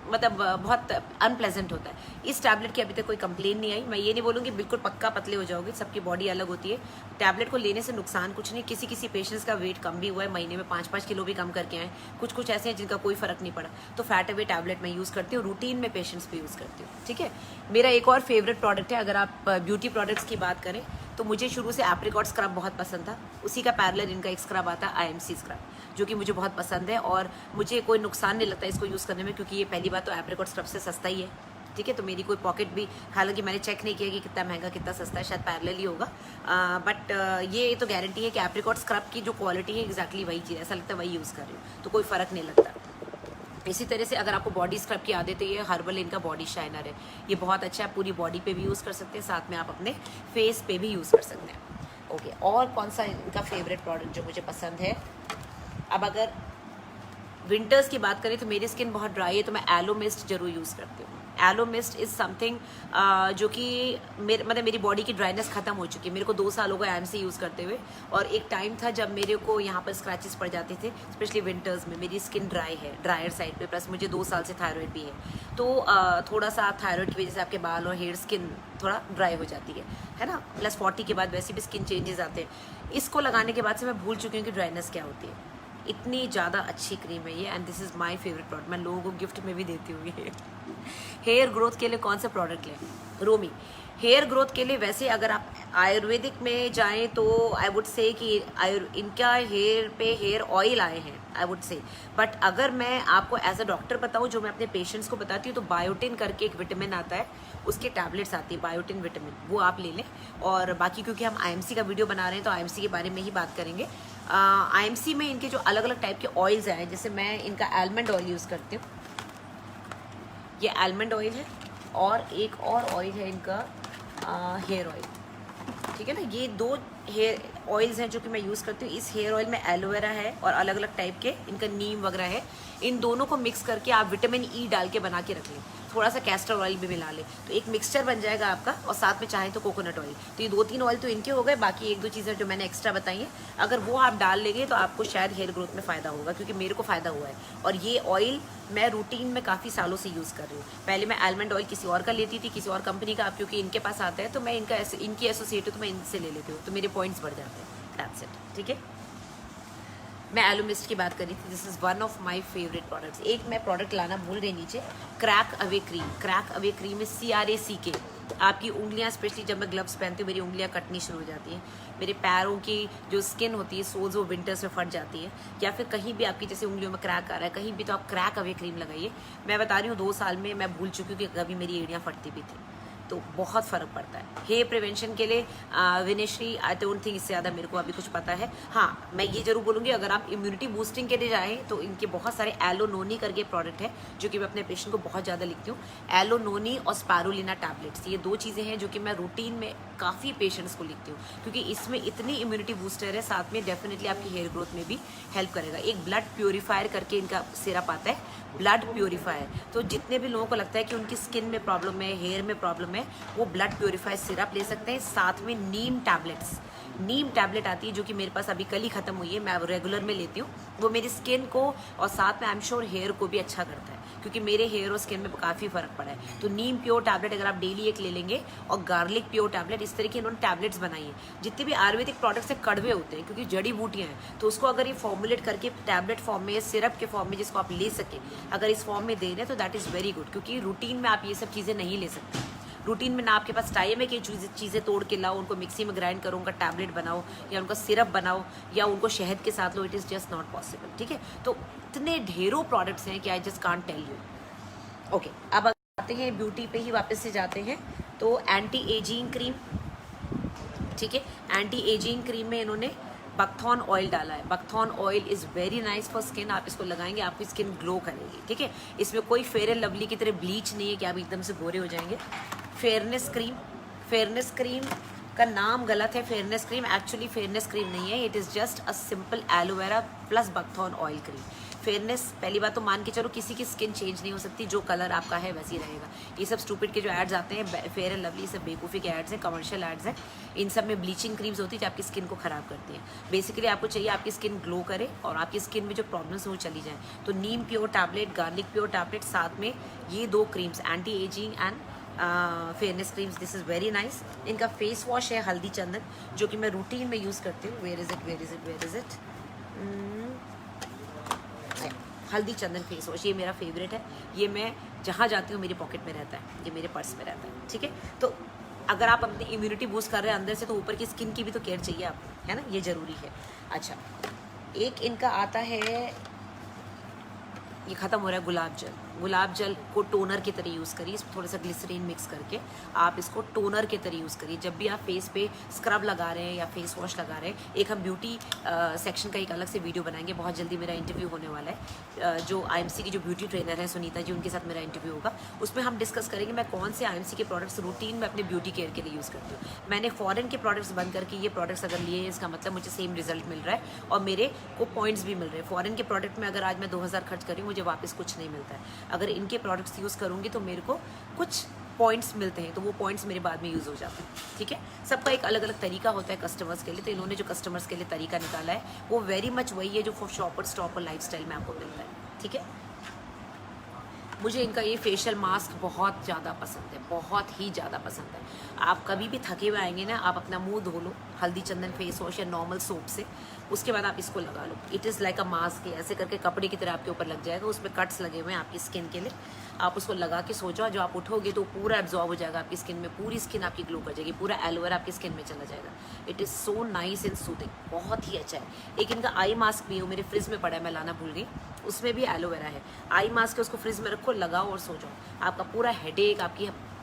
मतलब बहुत अनप्लेजेंट होता है। इस टैबलेट की अभी तक कोई कंप्लेन नहीं आई। मैं ये नहीं बोलूँगी बिल्कुल पक्का पतले हो जाओगे, सबकी बॉडी अलग होती है। टैबलेट को लेने से नुकसान कुछ नहीं। किसी पेशेंट्स का वेट कम भी हुआ है, महीने में 5-5 किलो भी कम करके आए, कुछ ऐसे हैं जिनका कोई फर्क नहीं पड़ा। तो फैट अवे टैबलेट मैं यूज़ करती हूँ, रूटीन में पेशेंट्स पे यूज़ करती हूँ। ठीक है, मेरा एक और फेवरेट प्रोडक्ट है, अगर आप ब्यूटी प्रोडक्ट्स की बात करें तो मुझे शुरू से एप्रिकॉट स्क्रब बहुत पसंद था। उसी का पैरेलल इनका एक स्क्रब आता है IMC स्क्रब, जो कि मुझे बहुत पसंद है और मुझे कोई नुकसान नहीं लगता इसको यूज़ करने में, क्योंकि ये पहली बात तो एप्रिकॉट स्क्रब से सस्ता ही है। ठीक है, तो मेरी कोई पॉकेट भी, हालांकि मैंने चेक नहीं किया कि कितना महंगा कितना सस्ता है, शायद पैरेलल ही होगा, बट ये तो गारंटी है कि एप्रिकॉट स्क्रब की जो क्वालिटी है एग्जैक्टली वही चीज़, ऐसा लगता है वही यूज़ कर रही हूँ, तो कोई फ़र्क नहीं लगता। इसी तरह से अगर आपको बॉडी स्क्रब की आदत है, ये हर्बल इनका बॉडी शाइनर है, ये बहुत अच्छा है, पूरी बॉडी पे भी यूज़ कर सकते हैं, साथ में आप अपने फेस पे भी यूज़ कर सकते हैं। ओके, और कौन सा इनका फेवरेट प्रोडक्ट जो मुझे पसंद है, अब अगर विंटर्स की बात करें तो मेरी स्किन बहुत ड्राई है, तो मैं एलो मिस्ट जरूर यूज़ करती हूँ। एलो मिस्ट इज़ समथिंग जो कि मेरी बॉडी की ड्राइनेस ख़त्म हो चुकी है। मेरे को 2 साल हो गए IMC यूज़ करते हुए, और एक टाइम था जब मेरे को यहाँ पर स्क्रैचेस पड़ जाते थे, स्पेशली विंटर्स में। मेरी स्किन ड्राई है, ड्रायर साइड पे, प्लस मुझे 2 साल से थायराइड भी है, तो थोड़ा सा थायराइड की वजह से आपके बाल और हेयर स्किन थोड़ा ड्राई हो जाती है ना। प्लस 40 के बाद वैसे भी स्किन चेंजेस आते हैं। इसको लगाने के बाद से मैं भूल चुकी हूँ कि ड्राइनेस क्या होती है। इतनी ज़्यादा अच्छी क्रीम है ये, and this is my favourite product. मैं लोगों को गिफ्ट में भी देती हूँ ये। हेयर ग्रोथ के लिए कौन सा प्रोडक्ट लें? रोमी। हेयर ग्रोथ के लिए वैसे अगर आप आयुर्वेदिक में जाएं तो आई वुड से कि इनका हेयर पे हेयर ऑयल आए हैं, आई वुड से। बट अगर मैं आपको एज अ डॉक्टर बताऊं, जो मैं अपने पेशेंट्स को बताती हूँ, तो बायोटिन करके एक विटामिन आता है, उसके टैबलेट्स आती है बायोटिन विटामिन, वो आप ले लें। और बाकी क्योंकि हम IMC का वीडियो बना रहे हैं तो IMC के बारे में ही बात करेंगे। IMC में इनके जो अलग अलग टाइप के ऑयल्स आए हैं, जैसे मैं इनका आलमंड ऑयल यूज़ करती हूँ, ये आलमंड ऑयल है, और एक और ऑयल है इनका हेयर ऑयल। ठीक है ना, ये 2 हेयर ऑयल्स हैं जो कि मैं यूज़ करती हूँ। इस हेयर ऑयल में एलोवेरा है और अलग अलग टाइप के इनका नीम वगैरह है। इन दोनों को मिक्स करके आप विटामिन ई डाल के बना के रख लें, थोड़ा सा कैस्टर ऑयल भी मिला लें, तो एक मिक्सचर बन जाएगा आपका। और साथ में चाहें तो कोकोनट ऑयल। तो ये 2-3 ऑयल तो इनके हो गए, बाकी 1-2 चीज़ें जो मैंने एक्स्ट्रा बताई हैं, अगर वो आप डाल लेंगे तो आपको शायद हेयर ग्रोथ में फ़ायदा होगा, क्योंकि मेरे को फ़ायदा हुआ है। और ये ऑयल मैं रूटीन में काफ़ी सालों से यूज़ कर रही हूँ। पहले मैं आलमंड ऑयल किसी और का लेती थी, किसी और कंपनी का, अब क्योंकि इनके पास आता है तो मैं इनकी एसोसिएट हूँ तो मैं इनसे ले लेती हूँ, तो मेरे पॉइंट्स बढ़ जाते हैं। That's it. ठीक है, मैं एलोमिस्ट की बात कर रही थी। This is one of my favourite products. एक मैं प्रोडक्ट लाना भूल गई नीचे, crack away cream. Crack away cream में CRACK। आपकी उंगलियां, स्पेशली जब मैं ग्लव्स पहनती हूँ, मेरी उंगलियां कटनी शुरू हो जाती हैं। मेरे पैरों की जो स्किन होती है, सोल्स, वो विंटर्स में फट जाती है, या फिर कहीं भी आपकी जैसे उंगलियों में क्रैक आ रहा है कहीं भी, तो आप क्रैक अवे क्रीम लगाइए। मैं बता रही हूँ 2 साल में मैं भूल चुकी हूँ कि कभी मेरी एड़ियाँ फटती भी थी, तो बहुत फ़र्क पड़ता है। हेयर प्रिवेंशन के लिए विनेश्री, आई डोंट थिंक इससे ज़्यादा मेरे को अभी कुछ पता है। हाँ, मैं ये जरूर बोलूँगी, अगर आप इम्यूनिटी बूस्टिंग के लिए जाएँ तो इनके बहुत सारे एलोनोनी करके प्रोडक्ट है, जो कि मैं अपने पेशेंट को बहुत ज़्यादा लिखती हूँ। एलोनोनी और स्पारुलिना टैबलेट्स, ये 2 चीज़ें हैं जो कि मैं रूटीन में काफ़ी पेशेंट्स को लिखती हूँ, क्योंकि इसमें इतनी इम्यूनिटी बूस्टर है, साथ में डेफिनेटली आपकी हेयर ग्रोथ में भी हेल्प करेगा। एक ब्लड प्योरीफायर करके इनका सिरप आता है, ब्लड प्योरीफायर। तो जितने भी लोगों को लगता है कि उनकी स्किन में प्रॉब्लम है, हेयर में प्रॉब्लम है, वो ब्लड प्योरीफायर सिरप ले सकते हैं। साथ में नीम टैबलेट आती है, जो कि मेरे पास अभी कल ही खत्म हुई है, मैं रेगुलर में लेती हूँ। वो मेरी स्किन को और साथ में आई एम श्योर हेयर को भी अच्छा करता है, क्योंकि मेरे हेयर और स्किन में काफ़ी फर्क पड़ा है। तो नीम प्योर टैबलेट अगर आप डेली एक ले लेंगे, और गार्लिक प्योर टैबलेट, इस तरह की इन्होंने टैबलेट्स बनाई हैं। जितने भी आयुर्वेदिक प्रोडक्ट्स हैं कड़वे होते हैं, क्योंकि जड़ी बूटियाँ हैं, तो उसको अगर ये फॉर्मुलेट करके टैबलेट फॉर्म में, सिरप के फॉर्म में, जिसको आप ले सकें, अगर इस फॉर्म में दे रहे हैं तो दैट इज़ वेरी गुड। क्योंकि रूटीन में आप ये सब चीज़ें नहीं ले सकते। रूटीन में ना आपके पास टाइम है कि चीज़ें तोड़ के लाओ, उनको मिक्सी में ग्राइंड करो, उनका टैबलेट बनाओ, या उनका सिरप बनाओ, या उनको शहद के साथ लो। It is just not possible. ठीक है, तो इतने ढेरों प्रोडक्ट्स हैं कि I just can't tell you. Okay, अब आते हैं ब्यूटी पे ही वापस से जाते हैं। तो एंटी एजिंग क्रीम, ठीक है, एंटी एजिंग क्रीम में इन्होंने बकथॉर्न ऑयल डाला है। Buckthorn oil is very nice for skin. आप इसको लगाएंगे, आपकी स्किन ग्लो करेगी। ठीक है, इसमें कोई फेयर एंड लवली की तरह ब्लीच नहीं है कि आप एकदम से गोरे हो जाएंगे। फेयरनेस क्रीम का नाम गलत है, fairness cream actually fairness cream नहीं है, it is just a simple aloe vera plus buckthorn oil cream. Fairness, पहली बात तो मान के चलो, किसी की स्किन चेंज नहीं हो सकती, जो कलर आपका है वैसे ही रहेगा। ये सब स्टूपिड के जो एड्स आते हैं, फेयर एंड लवली, सब बेवकूफ़ी के एड्स हैं, कमर्शियल एड्स हैं। इन सब में ब्लीचिंग क्रीम्स होती है जो आपकी स्किन को ख़राब करती हैं। बेसिकली आपको चाहिए आपकी स्किन ग्लो करे और आपकी स्किन में जो प्रॉब्लम्स हैं वो चली जाएँ। तो नीम pure tablet, garlic pure tablet, साथ में ये 2 creams, anti aging and fairness creams, this is very nice. इनका फेस वॉश है हल्दी चंदन, जो कि मैं रूटीन में यूज़ करती हूँ। वेयर इज़ इट हल्दी चंदन फेस वॉश, ये मेरा फेवरेट है। ये मैं जहाँ जाती हूँ मेरी पॉकेट में रहता है, ये मेरे पर्स में रहता है। ठीक है, तो अगर आप अपनी इम्यूनिटी बूस्ट कर रहे हैं अंदर से, तो ऊपर की स्किन की भी तो केयर चाहिए आपको, है ना, ये ज़रूरी है। अच्छा, एक इनका आता है, ये ख़त्म हो रहा है, गुलाब जल को टोनर की तरह यूज़ करिए। इसमें थोड़ा सा ग्लिसरीन मिक्स करके आप इसको टोनर की तरह यूज़ करिए जब भी आप फेस पे स्क्रब लगा रहे हैं या फेस वॉश लगा रहे हैं। एक हम ब्यूटी सेक्शन का एक अलग से वीडियो बनाएंगे, बहुत जल्दी मेरा इंटरव्यू होने वाला है। जो IMC की जो ब्यूटी ट्रेनर है सुनीता जी, उनके साथ मेरा इंटरव्यू होगा। उसमें हम डिस्कस करेंगे मैं कौन से IMC के प्रोडक्ट्स रूटीन में अपने ब्यूटी केयर के लिए यूज़ करती हूँ। मैंने फॉरेन के प्रोडक्ट्स बंद करके ये प्रोडक्ट्स अगर लिए हैं, इसका मतलब मुझे सेम रिजल्ट मिल रहा है और मेरे को पॉइंट्स भी मिल रहे हैं। फॉरेन के प्रोडक्ट में अगर आज मैं 2000 खर्च करी, मुझे वापस कुछ नहीं मिलता है। अगर इनके प्रोडक्ट्स यूज़ करूँगी तो मेरे को कुछ पॉइंट्स मिलते हैं, तो वो पॉइंट्स मेरे बाद में यूज़ हो जाते हैं। ठीक है, सबका एक अलग अलग तरीका होता है कस्टमर्स के लिए, तो इन्होंने जो कस्टमर्स के लिए तरीका निकाला है वो वेरी मच वही है जो शॉपर स्टॉपर लाइफस्टाइल में आपको मिलता है। ठीक है, मुझे इनका ये फेशियल मास्क बहुत ज़्यादा पसंद है, बहुत ही ज़्यादा पसंद है। आप कभी भी थके हुए आएंगे ना, आप अपना मुंह धो लो हल्दी चंदन फेस वॉश या नॉर्मल सोप से, उसके बाद आप इसको लगा लो। It is like a mask, ऐसे करके कपड़े की तरह आपके ऊपर लग जाएगा। उसमें कट्स लगे हुए हैं आपकी स्किन के लिए। आप उसको लगा के सो जाओ, जो आप उठोगे तो पूरा एब्जॉर्ब हो जाएगा आपकी स्किन में, पूरी स्किन आपकी ग्लो कर जाएगी, पूरा एलोवेरा आपकी स्किन में चला जाएगा। It is so nice and soothing, बहुत ही अच्छा है। एक इनका आई मास्क भी है, वो मेरे फ्रिज में पड़ा है, मैं लाना भूल गई, उसमें भी एलोवेरा है। आई मास्क है, उसको फ्रिज में रखो, लगाओ और सो जाओ, आपका पूरा हेडेक,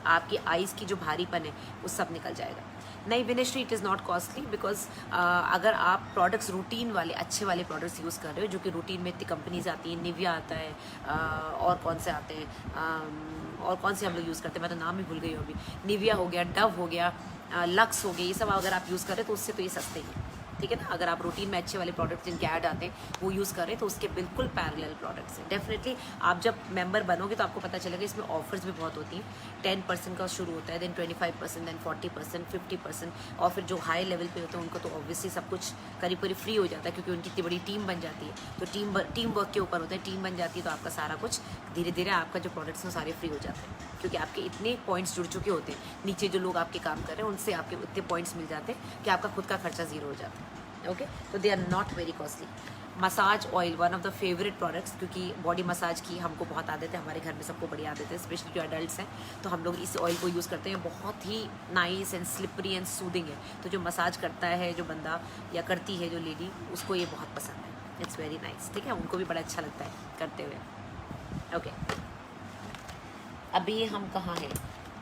आपकी आईज़ की जो भारीपन है वो सब निकल जाएगा। नहीं Vineshree, it is not costly because अगर आप प्रोडक्ट्स रूटीन वाले अच्छे वाले प्रोडक्ट्स यूज़ कर रहे हो, जो कि रूटीन में इतनी कंपनीज आती हैं, निविया आता है, और कौन से आते हैं, और कौन से हम लोग यूज़ करते हैं, मैं तो नाम ही भूल गई हूँ अभी, निविया हो गया, डव हो गया, लक्स हो गया, ये सब अगर आप यूज़ कर रहे हैं तो उससे तो ये सस्ते ही हैं, ठीक है ना। अगर आप रूटीन में अच्छे वाले प्रोडक्ट्स जिनके ऐड आते हैं वो यूज़ कर रहे हैं तो उसके बिल्कुल पैरेलल प्रोडक्ट्स हैं। डेफिनेटली आप जब मेंबर बनोगे तो आपको पता चलेगा इसमें ऑफर्स भी बहुत होती हैं। 10% का शुरू होता है, देन 25%, देन 40%, 50%, और फिर जो हाई लेवल पे होते हैं उनको तो ऑब्वियसली सब कुछ करीब करीब फ्री हो जाता है, क्योंकि उनकी इतनी बड़ी टीम बन जाती है। तो टीम वर्क के ऊपर होता है, टीम बन जाती है तो आपका सारा कुछ धीरे धीरे आपका जो प्रोडक्ट्स हैं सारे फ्री हो जाते हैं, क्योंकि आपके इतने पॉइंट्स जुड़ चुके होते हैं, नीचे जो लोग आपके काम कर रहे हैं उनसे आपके इतने पॉइंट्स मिल जाते हैं कि आपका खुद का खर्चा ज़ीरो हो जाता है। ओके, तो they are not very costly. Massage oil one of the favourite products, क्योंकि बॉडी मसाज की हमको बहुत आदत है, हमारे घर में सबको बड़ी आदत है, स्पेशली जो अडल्ट्स हैं, तो हम लोग इस ऑयल को यूज़ करते हैं। बहुत ही nice and slippery and soothing है, तो जो मसाज करता है जो बंदा या करती है जो लेडी, उसको ये बहुत पसंद है। इट्स वेरी नाइस, ठीक है, उनको भी बड़ा अच्छा लगता है करते हुए। ओके, अभी हम कहाँ हैं?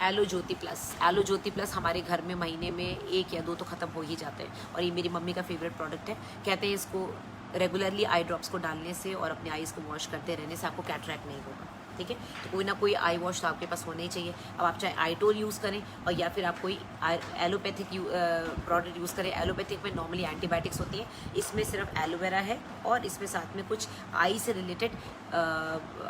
एलो ज्योति प्लस। एलो ज्योति प्लस हमारे घर में महीने में 1 या 2 तो ख़त्म हो ही जाते हैं, और ये मेरी मम्मी का फेवरेट प्रोडक्ट है। कहते हैं इसको रेगुलरली आई ड्रॉप्स को डालने से और अपने आईज़ को वॉश करते रहने से आपको कैटरैक्ट नहीं होगा, ठीक है। तो कोई ना कोई आई वॉश तो आपके पास होना ही चाहिए। अब आप चाहे आईटोल यूज़ करें और या फिर आप कोई एलोपैथिक प्रोडक्ट यूज़ करें। एलोपैथिक में नॉर्मली एंटीबायोटिक्स होती है, इसमें सिर्फ एलोवेरा है और इसमें साथ में कुछ आई से रिलेटेड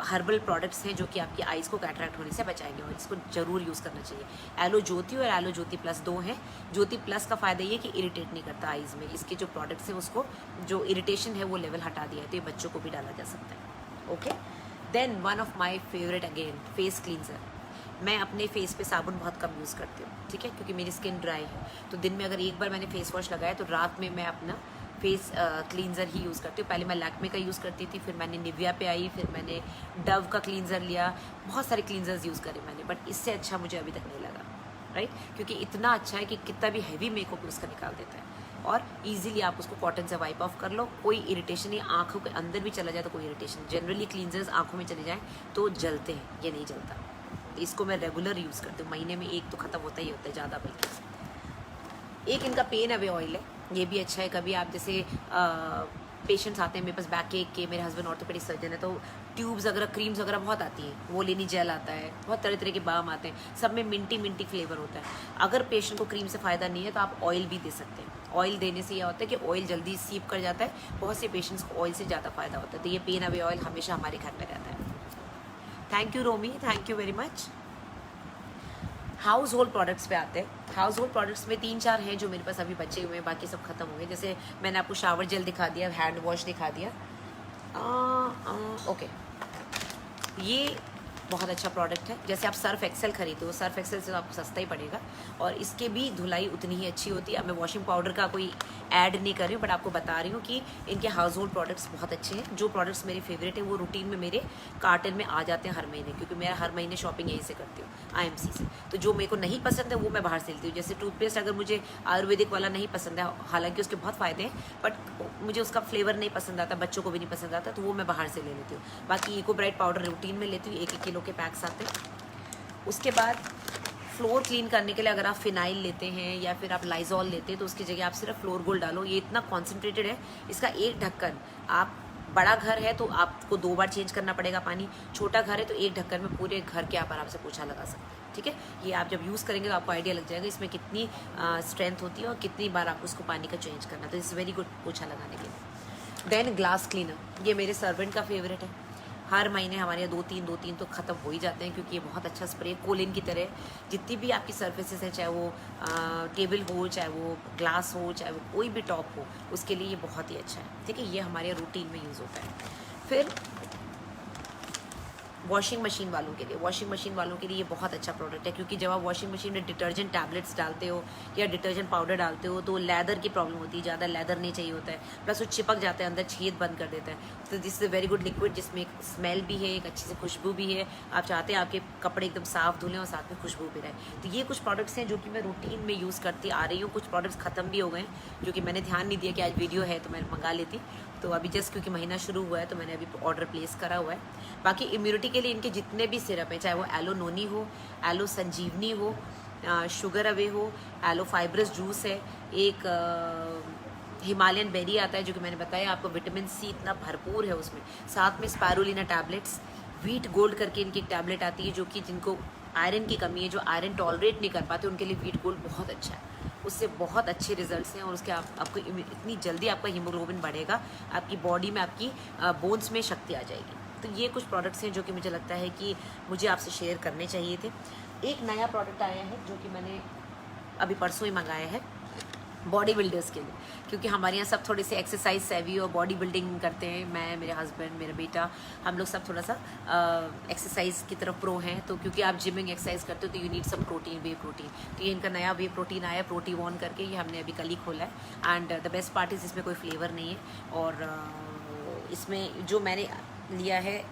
हर्बल प्रोडक्ट्स हैं जो कि आपकी आइज़ को कैटरैक्ट होने से बचाएंगे, और इसको ज़रूर यूज़ करना चाहिए। एलो ज्योति और एलो ज्योति प्लस 2 हैं। ज्योति प्लस का फ़ायदा ये कि इरिटेट नहीं करता आइज़ में, इसके जो प्रोडक्ट्स हैं उसको जो इरिटेशन है वो लेवल हटा दिया है, तो ये बच्चों को भी डाला जा सकता है। Okay, then one of my favourite again, face cleanser. मैं अपने फेस पे साबुन बहुत कम यूज़ करती हूँ, ठीक है, क्योंकि मेरी स्किन ड्राई है। तो दिन में अगर एक बार मैंने फेस वॉश लगाया तो रात में मैं अपना फेस क्लींजर ही यूज़ करती हूँ। पहले मैं लैक्मे का यूज़ करती थी, फिर मैंने निविया पे आई, फिर मैंने डव का क्लींजर लिया, बहुत सारे क्लींजर्स यूज़ करे मैंने, बट इससे अच्छा मुझे अभी तक नहीं लगा, राइट, क्योंकि इतना अच्छा है कि कितना भी हैवी मेकअप उसका निकाल देता है, और इजीली आप उसको कॉटन से वाइप ऑफ कर लो, कोई इरिटेशन नहीं। आँखों के अंदर भी चला जाए तो कोई इरिटेशन, जनरली क्लींजर्स आँखों में चले जाएँ तो जलते हैं, ये नहीं जलता। इसको मैं रेगुलर यूज़ करती हूँ, महीने में 1 तो ख़त्म होता ही होता है, ज़्यादा बल्कि। एक इनका पेन अवे ऑयल है, ये भी अच्छा है। कभी आप जैसे पेशेंट्स आते हैं मेरे पास बैक एक के, मेरे हस्बैंड ऑर्थोपेडिक सर्जन है, तो ट्यूब्स वगैरह क्रीम्स वगैरह बहुत आती हैं, वो लेनी जेल आता है, बहुत तरह तरह के बाम आते हैं, सब में मिंटी फ्लेवर होता है। अगर पेशेंट को क्रीम से फ़ायदा नहीं है तो आप ऑयल भी दे सकते हैं। ऑयल देने से यह होता है कि ऑयल जल्दी सीप कर जाता है, बहुत से पेशेंट्स को ऑयल से ज़्यादा फ़ायदा होता है, तो ये पेन अवे ऑयल हमेशा हमारे घर में रहता है। Thank you Romi, thank you very much. Household products पे आते हैं। हाउस होल्ड प्रोडक्ट्स में 3-4 हैं जो मेरे पास अभी बचे हुए हैं, बाकी सब खत्म हो गए। जैसे मैंने आपको शावर जेल दिखा दिया, हैंड वॉश दिखा दिया। ओके, ये बहुत अच्छा प्रोडक्ट है। जैसे आप सर्फ एक्सेल खरीदो, सर्फ एक्सेल से तो आपको सस्ता ही पड़ेगा, और इसके भी धुलाई उतनी ही अच्छी होती है। अब मैं वॉशिंग पाउडर का कोई ऐड नहीं कर रही हूँ, बट आपको बता रही हूँ कि इनके हाउस होल्ड प्रोडक्ट्स बहुत अच्छे हैं। जो प्रोडक्ट्स मेरे फेवरेट हैं वो रूटीन में मेरे कार्टन में आ जाते हैं हर महीने, क्योंकि मैं हर महीने शॉपिंग यहीं से करती हूँ, IMC से। तो जो मेरे को नहीं पसंद है वो मैं बाहर से लेती हूँ। जैसे टूथपेस्ट अगर मुझे आयुर्वेदिक वाला नहीं पसंद है, हालांकि उसके बहुत फ़ायदे हैं, बट मुझे उसका फ्लेवर नहीं पसंद आता, बच्चों को भी नहीं पसंद आता, तो वो मैं बाहर से ले लेती हूँ। बाकी इको ब्राइट पाउडर रूटीन में लेती हूँ, 1-1 किलो के पैक्स आते हैं। उसके बाद फ्लोर क्लीन करने के लिए अगर आप फिनाइल लेते हैं या फिर आप लाइजॉल लेते हैं तो उसकी जगह आप सिर्फ फ्लोर गोल्ड डालो। ये इतना कॉन्सेंट्रेटेड है, इसका एक ढक्कन, आप बड़ा घर है तो आपको 2 बार चेंज करना पड़ेगा पानी, छोटा घर है तो एक ढक्कन में पूरे घर के आप आराम से पोछा लगा सकते हैं, ठीक है। ये आप जब यूज़ करेंगे तो आपको आइडिया लग जाएगा इसमें कितनी स्ट्रेंथ होती है और कितनी बार आपको उसको पानी का चेंज करना, तो इट्स वेरी गुड पोछा लगाने के लिए। देन ग्लास क्लीनर, ये मेरे सर्वेंट का फेवरेट है। हर महीने हमारे यहाँ 2-3 तो ख़त्म हो ही जाते हैं, क्योंकि ये बहुत अच्छा स्प्रे कोलिन की तरह जितनी भी आपकी सर्फेसेस है, चाहे वो टेबल हो, चाहे वो ग्लास हो, चाहे वो कोई भी टॉप हो, उसके लिए ये बहुत ही अच्छा है, ठीक है। ये हमारे रूटीन में यूज़ होता है। फिर वॉशिंग मशीन वालों के लिए, वॉशिंग मशीन वालों के लिए ये बहुत अच्छा प्रोडक्ट है, क्योंकि जब आप वॉशिंग मशीन में डिटर्जेंट टैबलेट्स डालते हो या डिटर्जेंट पाउडर डालते हो तो लेदर की प्रॉब्लम होती है, ज़्यादा लेदर नहीं चाहिए होता है, प्लस वो चिपक जाता है अंदर, छेद बंद कर देता है। तो this is a very good liquid जिसमें एक स्मेल भी है, एक अच्छी सी खुशबू भी है। आप चाहते हैं आपके कपड़े एकदम साफ़ धुलें और साथ में खुशबू भी रहे। तो ये कुछ प्रोडक्ट्स हैं जो कि मैं रूटीन में यूज़ करती आ रही हूँ। कुछ प्रोडक्ट्स ख़त्म भी हो गए जो कि मैंने ध्यान नहीं दिया कि आज वीडियो है तो मैं मंगा लेती, तो अभी जस्ट क्योंकि महीना शुरू हुआ है तो मैंने अभी ऑर्डर प्लेस करा हुआ है। बाकी इम्यूनिटी के लिए इनके जितने भी सिरप हैं, चाहे वो एलो नोनी हो, एलो संजीवनी हो, शुगर अवे हो, एलो फाइब्रस जूस है, एक हिमालयन बेरी आता है जो कि मैंने बताया आपको, विटामिन सी इतना भरपूर है उसमें, साथ में स्पायरुलिना टैबलेट्स, व्हीट गोल्ड करके इनकी एक टैबलेट आती है जो कि जिनको आयरन की कमी है, जो आयरन टॉलरेट नहीं कर पाते, उनके लिए व्हीट गोल्ड बहुत अच्छा है, उससे बहुत अच्छे रिजल्ट्स हैं और उसके आपको इतनी जल्दी आपका हीमोग्लोबिन बढ़ेगा, आपकी बॉडी में, आपकी बोन्स में शक्ति आ जाएगी। तो ये कुछ प्रोडक्ट्स हैं जो कि मुझे लगता है कि मुझे आपसे शेयर करने चाहिए थे। एक नया प्रोडक्ट आया है जो कि मैंने अभी परसों ही मंगाया है बॉडी बिल्डर्स के लिए, क्योंकि हमारे यहाँ सब थोड़े से एक्सरसाइज सेवी और बॉडी बिल्डिंग करते हैं। मैं, मेरे हस्बैंड, मेरा बेटा, हम लोग सब थोड़ा सा एक्सरसाइज की तरफ प्रो हैं। तो क्योंकि आप जिमिंग एक्सरसाइज करते हो तो you need some protein, whey protein. तो ये इनका नया वे प्रोटीन आया, प्रोटीवॉन करके, ये हमने अभी कल ही खोला है। And the best part is इसमें कोई फ्लेवर नहीं है, और इसमें जो मैंने लिया है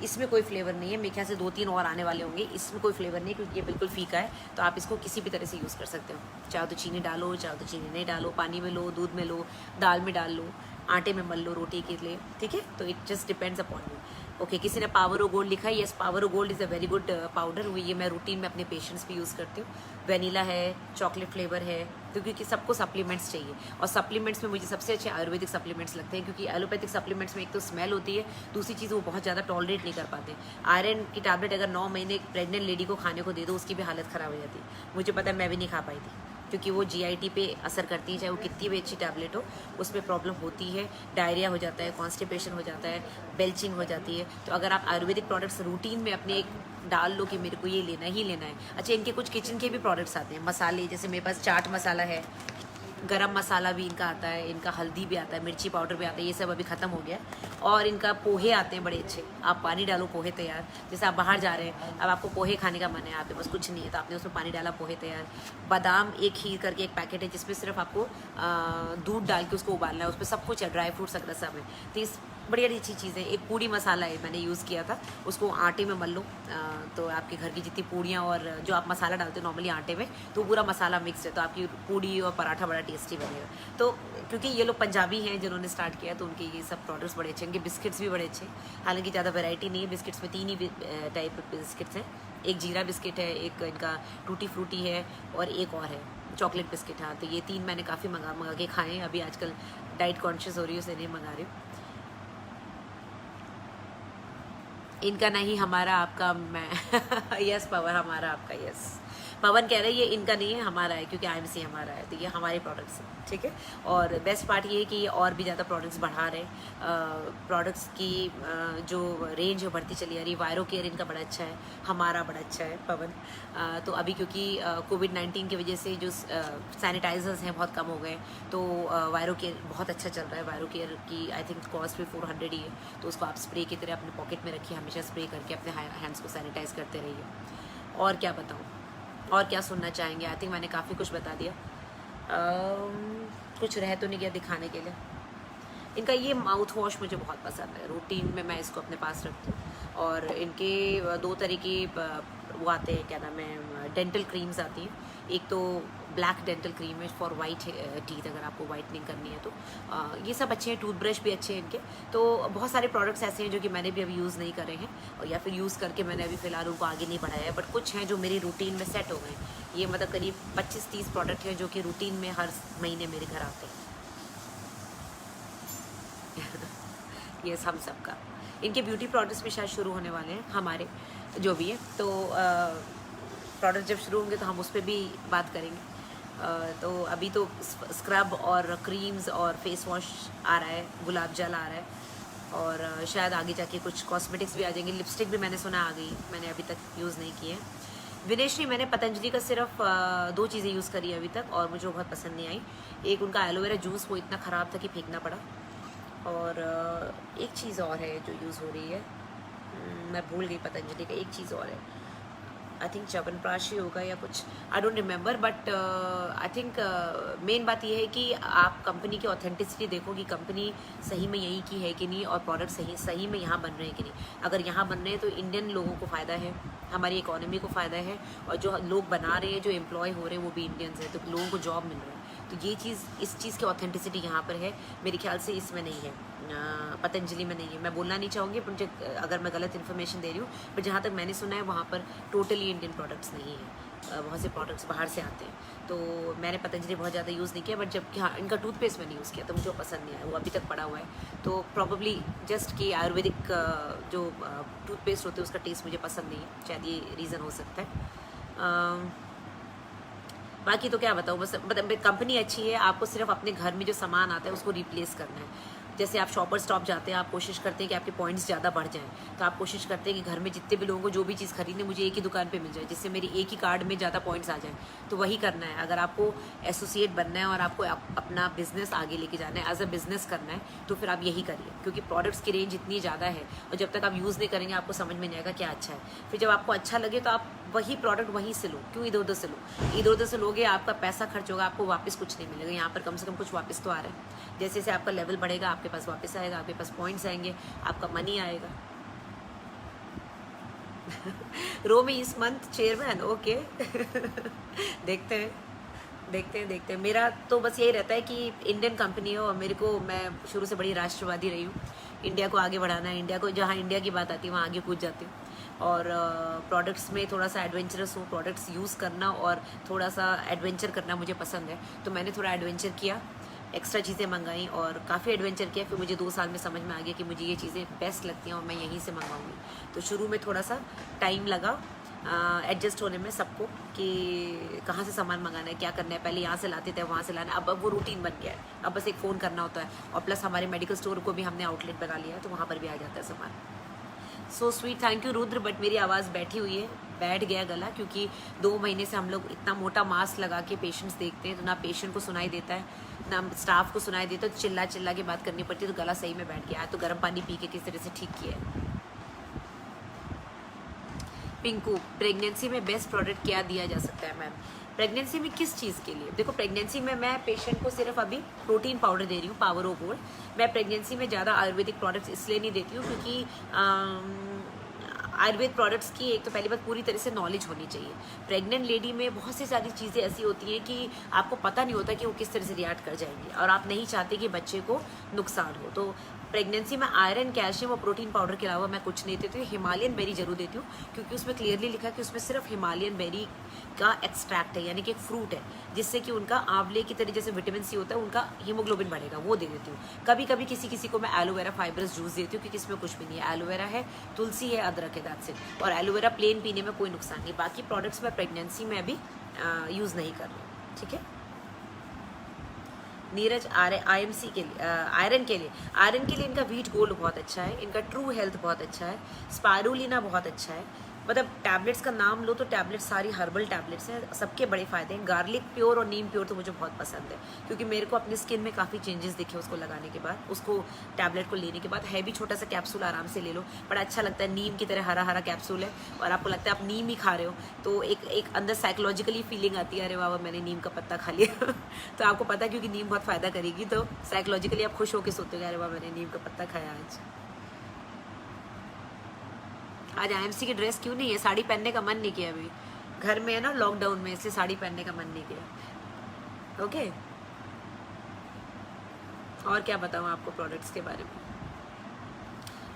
इसमें कोई फ्लेवर नहीं है। मेरे ख्याल से 2-3 और आने वाले होंगे, इसमें कोई फ्लेवर नहीं है क्योंकि ये बिल्कुल फीका है। तो आप इसको किसी भी तरह से यूज़ कर सकते हो, चाहे तो चीनी डालो, चाहे तो चीनी नहीं डालो, पानी में लो, दूध में लो, दाल में डाल लो, आटे में मल लो रोटी के लिए, ठीक है। तो it just depends upon you. Okay, किसी ने पावरो गोल्ड लिखा है, yes Pavro Gold is a very good powder. ये मैं रूटीन में अपने पेशेंट्स पे यूज़ करती हूँ। वेनिला है, चॉकलेट फ्लेवर है, तो क्योंकि सबको सप्लीमेंट्स चाहिए, और सप्लीमेंट्स में मुझे सबसे अच्छे आयुर्वेदिक सप्लीमेंट्स लगते हैं, क्योंकि एलोपैथिक सप्लीमेंट्स में एक तो स्मेल होती है, दूसरी चीज़ वो बहुत ज़्यादा टॉलरेट नहीं कर पाते। आयरन की टैबलेट अगर 9 महीने प्रेग्नेंट लेडी को खाने को दे दो, उसकी भी हालत ख़राब हो जाती है। मुझे पता है, मैं भी नहीं खा पाई थी, क्योंकि वो जीआईटी पे असर करती है, चाहे वो कितनी भी अच्छी टैबलेट हो, उसमें प्रॉब्लम होती है, डायरिया हो जाता है, कॉन्स्टिपेशन हो जाता है, बेल्चिंग हो जाती है। तो अगर आप आयुर्वेदिक प्रोडक्ट्स रूटीन में अपने एक डाल लो कि मेरे को ये लेना ही लेना है। अच्छा, इनके कुछ किचन के भी प्रोडक्ट्स आते हैं, मसाले, जैसे मेरे पास चाट मसाला है, गरम मसाला भी इनका आता है, इनका हल्दी भी आता है, मिर्ची पाउडर भी आता है, ये सब अभी ख़त्म हो गया है। और इनका पोहे आते हैं बड़े अच्छे, आप पानी डालो, पोहे तैयार। जैसे आप बाहर जा रहे हैं, अब आपको पोहे खाने का मन है, आपके पास कुछ नहीं है, तो आपने उसमें पानी डाला, पोहे तैयार। बादाम एक खीर करके एक पैकेट है, जिसमें सिर्फ आपको दूध डाल के उसको उबालना है, उसमें सब कुछ है, ड्राई फ्रूट्स वगैरह सब है। तो इस बड़ी अच्छी चीज़ है। एक पूड़ी मसाला है, मैंने यूज़ किया था, उसको आटे में मल लो, तो आपके घर की जितनी पूड़ियाँ और जो आप मसाला डालते हो नॉर्मली आटे में, तो पूरा मसाला मिक्स है, तो आपकी पूड़ी और पराठा बड़ा टेस्टी बनेगा। तो क्योंकि ये लोग पंजाबी हैं जिन्होंने स्टार्ट किया, तो उनके ये सब प्रोडक्ट्स बड़े अच्छे, इनके बिस्किट्स भी बड़े अच्छे। हालांकि ज़्यादा वैरायटी नहीं है बिस्किट्स में, 3 ही टाइप बिस्किट्स हैं। एक जीरा बिस्किट है, एक इनका टूटी फ्रूटी है, और एक और है चॉकलेट बिस्किट। हाँ, तो ये 3 मैंने काफ़ी मंगा के खाए हैं। अभी आजकल डाइट कॉन्शियस हो रही है, उसे नहीं मंगा रही हूँ। इनका नहीं, हमारा आपका, मैं यस पवन, हमारा आपका, यस पवन कह रहे हैं ये इनका नहीं है, हमारा है, क्योंकि आईएमसी हमारा है, तो ये हमारे प्रोडक्ट्स हैं, ठीक है। और बेस्ट पार्ट ये है कि ये और भी ज़्यादा प्रोडक्ट्स बढ़ा रहे हैं, प्रोडक्ट्स की जो रेंज है बढ़ती चली आ रही है। वायरो केयर इनका बड़ा अच्छा है, हमारा बड़ा अच्छा है पवन। तो अभी क्योंकि कोविड-19 की वजह से जो सैनिटाइजर्स हैं बहुत कम हो गए, तो वायरो केयर बहुत अच्छा चल रहा है। वायरो केयर की आई थिंक कॉस्ट भी 400 ही है, तो उसको आप स्प्रे की तरह अपने पॉकेट में रखिए, हमेशा स्प्रे करके अपने हैंड्स को सैनिटाइज करते रहिए। और क्या बताऊँ, और क्या सुनना चाहेंगे? आई थिंक मैंने काफ़ी कुछ बता दिया। कुछ रह तो नहीं गया दिखाने के लिए। इनका ये माउथ वॉश मुझे बहुत पसंद है, रूटीन में मैं इसको अपने पास रखती हूँ। और इनके 2 तरह की वो आते हैं, क्या नाम है, डेंटल क्रीम्स आती हैं। एक तो ब्लैक डेंटल क्रीम है फॉर वाइट टीथ, अगर आपको वाइटनिंग करनी है तो ये सब अच्छे हैं। टूथब्रश भी अच्छे हैं इनके। तो बहुत सारे प्रोडक्ट्स ऐसे हैं जो कि मैंने भी अभी यूज़ नहीं करे हैं, और या फिर यूज़ करके मैंने अभी फ़िलहाल उनको आगे नहीं बढ़ाया है, बट कुछ हैं जो मेरी रूटीन में सेट हो गए। ये मतलब करीब 25-30 प्रोडक्ट हैं जो कि रूटीन में हर महीने मेरे घर आते हैं। ये हम सब का। इनके ब्यूटी प्रोडक्ट्स भी शायद शुरू होने वाले हैं हमारे, जो भी है। तो प्रोडक्ट जब शुरू होंगे तो हम उस पर भी बात करेंगे। तो अभी तो स्क्रब और क्रीम्स और फेस वॉश आ रहा है, गुलाब जल आ रहा है, और शायद आगे जाके कुछ कॉस्मेटिक्स भी आ जाएंगे। लिपस्टिक भी मैंने सुना आ गई, मैंने अभी तक यूज़ नहीं की है। विनेश्री, मैंने पतंजलि का सिर्फ 2 चीज़ें यूज़ करी अभी तक, और मुझे बहुत पसंद नहीं आई। एक उनका एलोवेरा जूस, वो इतना ख़राब था कि फेंकना पड़ा। और एक चीज़ और है जो यूज़ हो रही है, मैं भूल गई पतंजलि का। एक चीज़ और है, आई थिंक च्यवनप्राश होगा या कुछ, I don't remember, but I think main बात यह है कि आप कंपनी की ऑथेंटिसिटी देखो कि कंपनी सही में यही की है कि नहीं, और प्रोडक्ट सही में यहाँ बन रहे हैं कि नहीं। अगर यहाँ बन रहे हैं तो इंडियन लोगों को फ़ायदा है, हमारी इकोनॉमी को फ़ायदा है, और जो लोग बना रहे हैं, जो एम्प्लॉय हो रहे हैं, वो भी इंडियंस हैं, तो लोगों को जॉब मिल रहा है। तो ये चीज़, इस चीज़ की ऑथेंटिसिटी यहाँ पर है। मेरे ख्याल से इसमें नहीं है, पतंजलि में नहीं है। मैं बोलना नहीं चाहूँगी, पर मुझे अगर मैं गलत इन्फॉर्मेशन दे रही हूँ, पर जहाँ तक मैंने सुना है वहाँ पर टोटली इंडियन प्रोडक्ट्स नहीं है। बहुत से प्रोडक्ट्स बाहर से आते हैं। तो मैंने पतंजलि बहुत ज़्यादा यूज़ नहीं किया, बट जबकि हाँ इनका टूथपेस्ट मैंने यूज़ किया तो मुझे वो पसंद नहीं आया, वो अभी तक पड़ा हुआ है। तो प्रॉबली जस्ट कि आयुर्वेदिक जो टूथपेस्ट होते हैं उसका टेस्ट मुझे पसंद नहीं है, शायद ये रीज़न हो सकता है। बाकी तो क्या बताऊँ, बस मतलब कंपनी अच्छी है, आपको सिर्फ अपने घर में जो सामान आता है उसको रिप्लेस करना है। जैसे आप शॉपर स्टॉप जाते हैं, आप कोशिश करते हैं कि आपके पॉइंट्स ज़्यादा बढ़ जाएं, तो आप कोशिश करते हैं कि घर में जितने भी लोगों को जो भी चीज़ खरीदनी मुझे एक ही दुकान पे मिल जाए, जिससे मेरी एक ही कार्ड में ज़्यादा पॉइंट्स आ जाएं। तो वही करना है। अगर आपको एसोसिएट बनना है और आपको अपना बिजनेस आगे लेके जाना है, एज अ बिजनेस करना है, तो फिर आप यही करिए, क्योंकि प्रोडक्ट्स की रेंज इतनी ज़्यादा है और जब तक आप यूज़ नहीं करेंगे आपको समझ में नहीं आएगा क्या अच्छा है। फिर जब आपको अच्छा लगे तो आप वही प्रोडक्ट वहीं से लो, क्यों इधर उधर से लो। इधर उधर से लोगे आपका पैसा खर्च होगा, आपको वापस कुछ नहीं मिलेगा। यहाँ पर कम से कम कुछ वापस तो आ रहा है। जैसे जैसे आपका लेवल बढ़ेगा आपके पास वापस आएगा, आपके पास पॉइंट्स आएंगे, आपका मनी आएगा। रो में इस मंथ चेयरमैन, ओके। देखते हैं। मेरा तो बस यही रहता है कि इंडियन कंपनी हो और मेरे को, मैं शुरू से बड़ी राष्ट्रवादी रही हूँ। इंडिया को आगे बढ़ाना है, इंडिया को जहाँ इंडिया की बात आती है वहाँ आगे कूद जाती हूँ। और प्रोडक्ट्स में थोड़ा सा एडवेंचरस हूँ, प्रोडक्ट्स यूज़ करना और थोड़ा सा एडवेंचर करना मुझे पसंद है। तो मैंने थोड़ा एडवेंचर किया, एक्स्ट्रा चीज़ें मंगाई और काफ़ी एडवेंचर किया। फिर मुझे 2 साल में समझ में आ गया कि मुझे ये चीज़ें बेस्ट लगती हैं और मैं यहीं से मंगाऊंगी। तो शुरू में थोड़ा सा टाइम लगा एडजस्ट होने में सबको, कि कहाँ से सामान मंगाना है, क्या करना है। पहले यहाँ से लाते थे, वहाँ से लाना, अब वो रूटीन बन गया है। अब बस एक फ़ोन करना होता है और प्लस हमारे मेडिकल स्टोर को भी हमने आउटलेट बना लिया है, तो वहाँ पर भी आ जाता है सामान। So sweet, thank you Rudra. But मेरी आवाज़ बैठी हुई है, बैठ गया गला, क्योंकि 2 महीने से हम लोग इतना मोटा मास्क लगा के पेशेंट्स देखते हैं, तो ना पेशेंट को सुनाई देता है ना स्टाफ को सुनाई देता है, तो चिल्ला चिल्ला के बात करनी पड़ती है, तो गला सही में बैठ गया है। तो गर्म पानी पी के किस तरह से ठीक किया है। पिंकू, प्रेगनेंसी में बेस्ट प्रोडक्ट क्या दिया जा सकता है मैम? प्रेगनेंसी में किस चीज़ के लिए? देखो, प्रेगनेंसी में मैं पेशेंट को सिर्फ अभी प्रोटीन पाउडर दे रही हूँ, पावर ऑफ गोल्ड। मैं प्रेगनेंसी में ज़्यादा आयुर्वेदिक प्रोडक्ट्स इसलिए नहीं देती हूँ क्योंकि आयुर्वेद प्रोडक्ट्स की एक तो पहली बात पूरी तरह से नॉलेज होनी चाहिए। प्रेग्नेंट लेडी में बहुत सी सारी चीज़ें ऐसी होती हैं कि आपको पता नहीं होता कि वो किस तरह से रिएक्ट कर जाएंगी और आप नहीं चाहते कि बच्चे को नुकसान हो। तो प्रेगनेंसी में आयरन, कैल्शियम और प्रोटीन पाउडर के अलावा मैं कुछ नहीं देती हूँ। हिमालयन बेरी जरूर देती हूँ क्योंकि उसमें क्लियरली लिखा है कि उसमें सिर्फ हिमालयन बेरी का एक्सट्रैक्ट है, यानी कि एक फ्रूट है जिससे कि उनका आंवले की तरह जैसे विटामिन सी होता है उनका हीमोग्लोबिन बढ़ेगा, वो दे देती हूँ। कभी कभी किसी किसी को मैं एलोवेरा फाइबरस जूस देती हूँ क्योंकि इसमें कुछ भी नहीं है, एलोवेरा है, तुलसी है, अदरक है, दैट्स इट। और एलोवेरा प्लेन पीने में कोई नुकसान नहीं। बाकी प्रोडक्ट्स मैं प्रेगनेंसी में अभी यूज़ नहीं कर रही हूँ, ठीक है। नीरज, IMC के लिए, आयरन के लिए इनका वीट गोल्ड बहुत अच्छा है, इनका ट्रू हेल्थ बहुत अच्छा है, स्पायरुलिना बहुत अच्छा है। मतलब टैबलेट्स का नाम लो तो टैबलेट्स सारी हर्बल टैबलेट्स हैं, सबके बड़े फ़ायदे हैं। गार्लिक प्योर और नीम प्योर तो मुझे बहुत पसंद है क्योंकि मेरे को अपनी स्किन में काफ़ी चेंजेस दिखे उसको लगाने के बाद, उसको टैबलेट को लेने के बाद। है भी छोटा सा कैप्सूल, आराम से ले लो, बड़ा अच्छा लगता है। नीम की तरह हरा हरा कैप्सूल है और आपको लगता है आप नीम ही खा रहे हो, तो एक अंदर साइकोलॉजिकली फीलिंग आती है, अरे बाबा मैंने नीम का पत्ता खा लिया। तो आपको पता है क्योंकि नीम बहुत फ़ायदा करेगी, तो साइकोलॉजिकली आप खुश होकर सोते हो, अरे बाबा मैंने नीम का पत्ता खाया आज IMC की ड्रेस क्यों नहीं है? साड़ी पहनने का मन नहीं किया, अभी घर में है ना, लॉकडाउन में, इसलिए साड़ी पहनने का मन नहीं किया। ओके, और क्या बताऊँ आपको प्रोडक्ट्स के बारे में?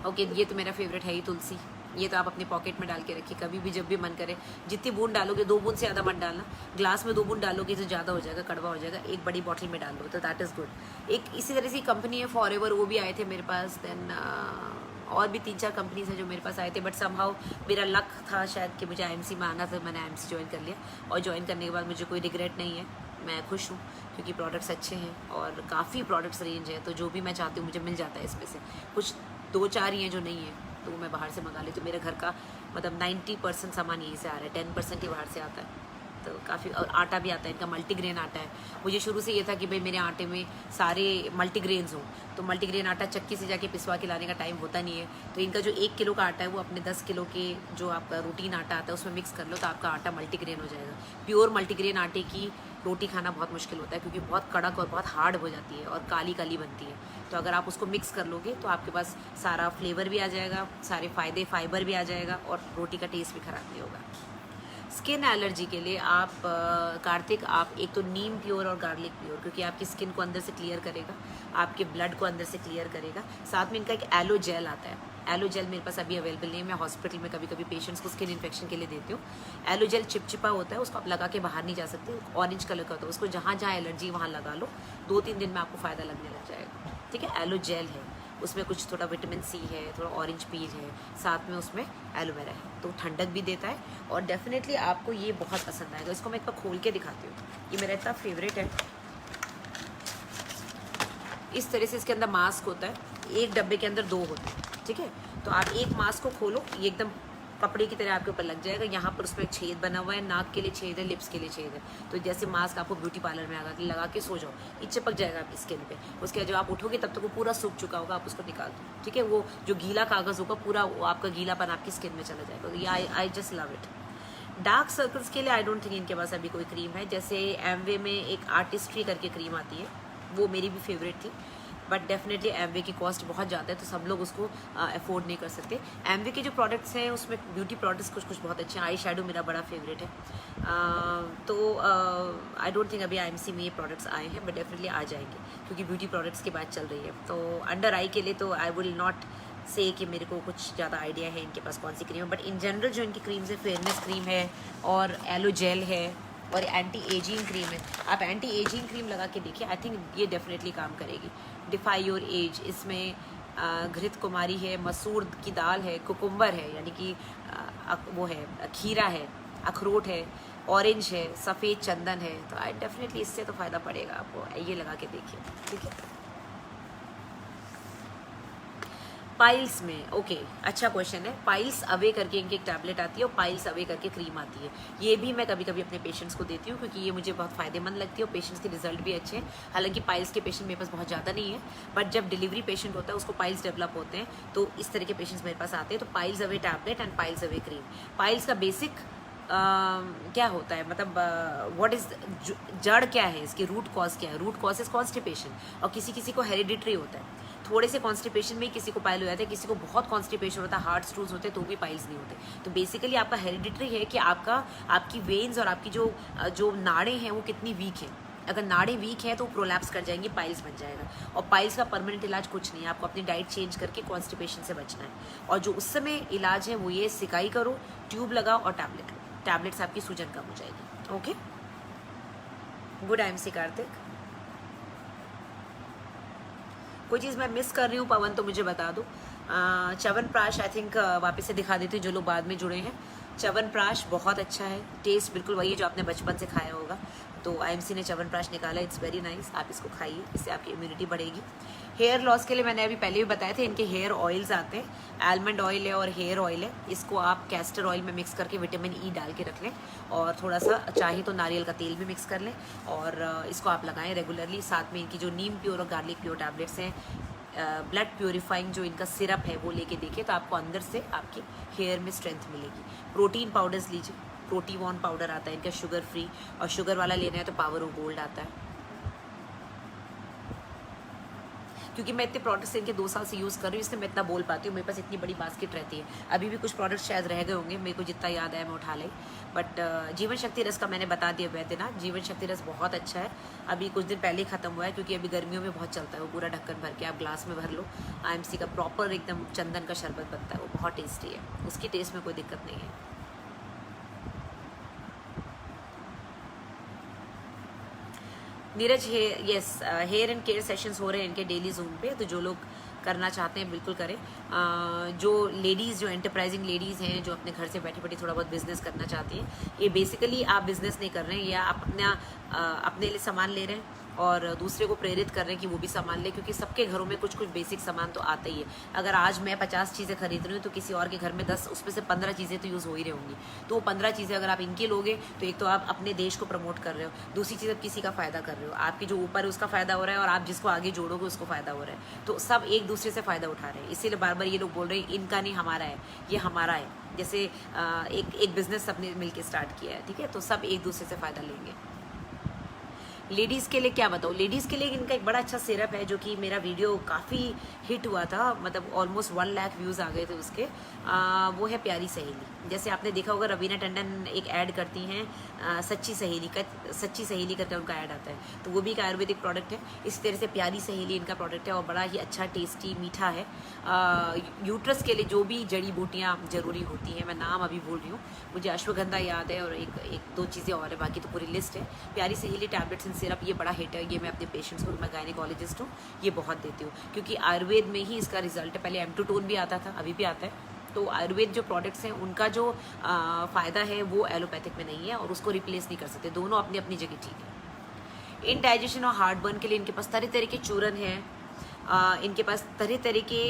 ओके, ये तो मेरा फेवरेट है ही, तुलसी। ये तो आप अपने पॉकेट में डाल के रखिए, कभी भी जब भी मन करे। जितनी बूंद डालोगे, 2 बूंद से ज़्यादा मत डालना। ग्लास में 2 बूंद डालोगे तो ज़्यादा हो जाएगा, कड़वा हो जाएगा। एक बड़ी बॉटल में डाल दो तो दैट इज़ गुड। एक इसी तरह से कंपनी है फॉरएवर, वो भी आए थे मेरे पास। देन और भी 3-4 कंपनीज हैं जो मेरे पास आए थे, बट समहाउ मेरा लक था शायद कि मुझे IMC में आना था, मैंने IMC ज्वाइन कर लिया। और ज्वाइन करने के बाद मुझे कोई रिग्रेट नहीं है, मैं खुश हूँ क्योंकि प्रोडक्ट्स अच्छे हैं और काफ़ी प्रोडक्ट्स रेंज है, तो जो भी मैं चाहती हूँ मुझे मिल जाता है इसमें से। कुछ 2-4 ही हैं जो नहीं है, तो मैं बाहर से मंगा लेती हूँ। मेरे घर का मतलब 90% सामान यहीं से आ रहा है, 10% ही बाहर से आता है, तो काफ़ी। और आटा भी आता है इनका, मल्टीग्रेन आटा है। मुझे शुरू से ये था कि भाई मेरे आटे में सारे मल्टीग्रेन्स हों, तो मल्टीग्रेन आटा चक्की से जाके पिसवा के लाने का टाइम होता नहीं है, तो इनका जो 1 किलो का आटा है वो अपने 10 किलो के जो आपका रूटीन आटा आता है उसमें मिक्स कर लो, तो आपका आटा मल्टीग्रेन हो जाएगा। प्योर मल्टीग्रेन आटे की रोटी खाना बहुत मुश्किल होता है क्योंकि बहुत कड़क और बहुत हार्ड हो जाती है और काली काली बनती है। तो अगर आप उसको मिक्स कर लोगे तो आपके पास सारा फ्लेवर भी आ जाएगा, सारे फायदे, फाइबर भी आ जाएगा और रोटी का टेस्ट भी ख़राब नहीं होगा। स्किन एलर्जी के लिए आप कार्तिक, आप एक तो नीम प्योर और गार्लिक प्योर, क्योंकि आपकी स्किन को अंदर से क्लियर करेगा, आपके ब्लड को अंदर से क्लियर करेगा। साथ में इनका एक एलो जेल आता है। एलो जेल मेरे पास अभी अवेलेबल नहीं है, मैं हॉस्पिटल में कभी कभी पेशेंट्स को स्किन इन्फेक्शन के लिए देती हूँ। एलो जेल चिपचिपा होता है, उसको आप लगा के बाहर नहीं जा सकते, ऑरेंज कलर का होता है, उसको जहाँ जहाँ एलर्जी वहाँ लगा लो, 2-3 दिन में आपको फ़ायदा लगने लग जाएगा। ठीक है, एलो जेल है, उसमें कुछ थोड़ा विटामिन सी है, थोड़ा ऑरेंज पील है, साथ में उसमें एलोवेरा है, तो ठंडक भी देता है और डेफिनेटली आपको ये बहुत पसंद आएगा। इसको मैं एक बार खोल के दिखाती हूँ, ये मेरा इतना फेवरेट है। इस तरह से इसके अंदर मास्क होता है, एक डब्बे के अंदर 2 होते हैं। ठीक है, तो आप एक मास्क को खोलो, ये एकदम कपड़े की तरह आपके ऊपर लग जाएगा। यहाँ पर उसमें छेद बना हुआ है, नाक के लिए छेद है, लिप्स के लिए छेद है। तो जैसे मास्क आपको ब्यूटी पार्लर में लगा के सो जाओ, ये चिपक जाएगा आपकी स्किन पे। उसके बाद जब आप उठोगे तब तक वो पूरा सूख चुका होगा, आप उसको निकाल दो। ठीक है, वो जो गीला कागज़ होगा पूरा वो आपका गीलापन आपकी स्किन में चला जाएगा। ये I just love it. Dark circles के लिए आई डोंट थिंक इनके पास अभी कोई क्रीम है। जैसे एमवे में एक आर्टिस्ट्री करके क्रीम आती है, वो मेरी भी फेवरेट थी, बट डेफिनेटली एमवे की कॉस्ट बहुत ज़्यादा है, तो सब लोग उसको अफोर्ड नहीं कर सकते। एमवे के जो प्रोडक्ट्स हैं उसमें ब्यूटी प्रोडक्ट्स कुछ कुछ बहुत अच्छे हैं। आई शेडो मेरा बड़ा फेवरेट है, तो आई डोंट थिंक अभी आईएमसी में ये प्रोडक्ट्स आए हैं, बट डेफिनेटली आ जाएंगे क्योंकि ब्यूटी प्रोडक्ट्स की बात चल रही है। तो अंडर आई के लिए तो आई विल नॉट से कि मेरे को कुछ ज़्यादा आइडिया है इनके पास कौन सी क्रीम है, बट इन जनरल जो इनकी क्रीम्स है, फेयरनेस क्रीम है और एलो जेल है और एंटी एजिंग क्रीम है। आप एंटी एजिंग क्रीम लगा के देखिए, आई थिंक ये डेफिनेटली काम करेगी। डिफाई योर एज, इसमें घृत कुमारी है, मसूर की दाल है, कुकुम्बर है यानी कि वो है खीरा है, अखरोट है, ऑरेंज है, सफ़ेद चंदन है। तो आई डेफिनेटली इससे तो फ़ायदा पड़ेगा आपको, ये लगा के देखिए। ठीक है, पाइल्स में ओके, अच्छा क्वेश्चन है। पाइल्स अवे करके इनकी एक टैबलेट आती है और पाइल्स अवे करके क्रीम आती है। ये भी मैं कभी कभी अपने पेशेंट्स को देती हूँ क्योंकि ये मुझे बहुत फ़ायदेमंद लगती है और पेशेंट्स के रिजल्ट भी अच्छे हैं। हालांकि पाइल्स के पेशेंट मेरे पास बहुत ज़्यादा नहीं है, बट जब डिलीवरी पेशेंट होता है उसको पाइल्स डेवलप होते हैं तो इस तरह के पेशेंट्स मेरे पास आते हैं। तो piles away tablet and piles away cream. Piles का बेसिक क्या होता है, मतलब व्हाट इज जड़ क्या है इसकी, रूट कॉज क्या है। रूट कॉज इज कॉन्स्टिपेशन, और किसी किसी को हेरिडिटरी होता है। थोड़े से कॉन्स्टिपेशन में किसी को पाइल हो जाता है, किसी को बहुत कॉन्स्टिपेशन होता है, हार्ट स्टूल्स होते हैं तो भी पाइल्स नहीं होते। तो बेसिकली आपका हेरिडिटरी है कि आपकी वेन्स और आपकी जो नाड़ें हैं वो कितनी वीक है। अगर नाड़ें वीक है तो प्रोलैप्स कर जाएंगी, पाइल्स बन जाएगा। और पाइल्स का परमानेंट इलाज कुछ नहीं है, आपको अपनी डाइट चेंज करके कॉन्स्टिपेशन से बचना है। और जो उस समय इलाज है वो ये, सिकाई करो, ट्यूब लगाओ और टैबलेट लो। टैबलेट से आपकी सूजन कम हो जाएगी। Okay, good IMC Kartik. कोई चीज़ मैं मिस कर रही हूँ पवन तो मुझे बता दो। च्यवनप्राश आई थिंक वापस से दिखा देती हूँ जो लोग बाद में जुड़े हैं। च्यवनप्राश बहुत अच्छा है, टेस्ट बिल्कुल वही है जो आपने बचपन से खाया होगा। तो आईएमसी ने च्यवनप्राश निकाला, इट्स वेरी नाइस, आप इसको खाइए, इससे आपकी इम्यूनिटी बढ़ेगी। हेयर लॉस के लिए मैंने अभी पहले भी बताए थे, इनके हेयर ऑयल्स आते हैं, आलमंड ऑयल है और हेयर ऑयल है। इसको आप कैस्टर ऑयल में मिक्स करके विटामिन ई डाल के रख लें और थोड़ा सा चाहे तो नारियल का तेल भी मिक्स कर लें और इसको आप लगाएं रेगुलरली। साथ में इनकी जो नीम प्योर और गार्लिक प्योर टैबलेट्स हैं, ब्लड प्योरीफाइंग जो इनका सिरप है वो लेके देखिए, तो आपको अंदर से आपकी हेयर में स्ट्रेंथ मिलेगी। प्रोटीन पाउडर्स लीजिए, प्रोटीवॉन पाउडर आता है इनका शुगर फ्री, और शुगर वाला लेना है तो पावर ऑफ गोल्ड आता है। क्योंकि मैं इतने प्रोडक्ट्स इनके 2 साल से यूज़ कर रही हूँ, इसलिए मैं इतना बोल पाती हूँ, मेरे पास इतनी बड़ी बास्केट रहती है। अभी भी कुछ प्रोडक्ट्स शायद रह गए होंगे, मेरे को जितना याद आया मैं उठा लाई। बट जीवन शक्ति रस का मैंने बता दिया वैद्यनाथ, जीवन शक्ति रस बहुत अच्छा है। अभी कुछ दिन पहले ही ख़त्म हुआ है क्योंकि अभी गर्मियों में बहुत चलता है, वो पूरा ढक्कन भर के आप ग्लास में भर लो। आईएमसी का प्रॉपर एकदम चंदन का शरबत बनता है, वो बहुत टेस्टी है, उसकी टेस्ट में कोई दिक्कत नहीं है। Neeraj, hair and care sessions हो रहे हैं इनके डेली जूम पे, तो जो लोग करना चाहते हैं बिल्कुल करें। जो लेडीज़, जो एंटरप्राइजिंग लेडीज़ हैं, जो अपने घर से बैठी बैठी थोड़ा बहुत बिजनेस करना चाहती हैं, ये बेसिकली आप बिजनेस नहीं कर रहे हैं, या आप अपने लिए सामान ले रहे हैं और दूसरे को प्रेरित कर रहे हैं कि वो भी सामान ले, क्योंकि सबके घरों में कुछ कुछ बेसिक सामान तो आता ही है। अगर आज मैं 50 चीज़ें खरीद रही हूँ तो किसी और के घर में 10, उसमें से 15 चीज़ें तो यूज़ हो ही रही होंगी। तो वो 15 चीज़ें अगर आप इनकी लोगे तो एक तो आप अपने देश को प्रमोट कर रहे हो, दूसरी चीज़ आप किसी का फ़ायदा कर रहे हो, आपकी जो ऊपर है उसका फ़ायदा हो रहा है और आप जिसको आगे जोड़ोगे उसको फ़ायदा हो रहा है। तो सब एक दूसरे से फ़ायदा उठा रहे हैं, इसीलिए बार बार ये लोग बोल रहे हैं इनका नहीं हमारा है, ये हमारा है। जैसे एक बिज़नेस सबने मिल के स्टार्ट किया है, ठीक है, तो सब एक दूसरे से फ़ायदा लेंगे। लेडीज़ के लिए क्या बताऊँ, लेडीज़ के लिए इनका एक बड़ा अच्छा सिरप है जो कि मेरा वीडियो काफ़ी हिट हुआ था, मतलब ऑलमोस्ट 1 लाख व्यूज़ आ गए थे उसके। वो है प्यारी सहेली। जैसे आपने देखा होगा रवीना टंडन एक ऐड करती हैं सच्ची सहेली करके उनका ऐड आता है, तो वो भी एक आयुर्वेदिक प्रोडक्ट है। इसी तरह से प्यारी सहेली इनका प्रोडक्ट है और बड़ा ही अच्छा टेस्टी मीठा है। यूट्रस के लिए जो भी जड़ी बूटियाँ ज़रूरी होती हैं, मैं नाम अभी भूल रही हूँ, मुझे अश्वगंधा याद है और एक दो चीज़ें और है, बाकी तो पूरी लिस्ट है। प्यारी सहेली टैबलेट्स एंड सिरप ये बड़ा हिट है, ये मैं अपने पेशेंट्स को, मैं गायनिकोलॉजिस्ट हूँ, ये बहुत देती हूँ क्योंकि आयुर्वेद में ही इसका रिजल्ट है। पहले M2 भी आता था, अभी भी आता है। तो आयुर्वेद जो प्रोडक्ट्स हैं उनका जो फ़ायदा है वो एलोपैथिक में नहीं है और उसको रिप्लेस नहीं कर सकते, दोनों अपनी अपनी जगह ठीक है। इंडाइजेशन और हार्ट बर्न के लिए इनके पास तरह तरह के चूरन हैं, इनके पास तरह तरह के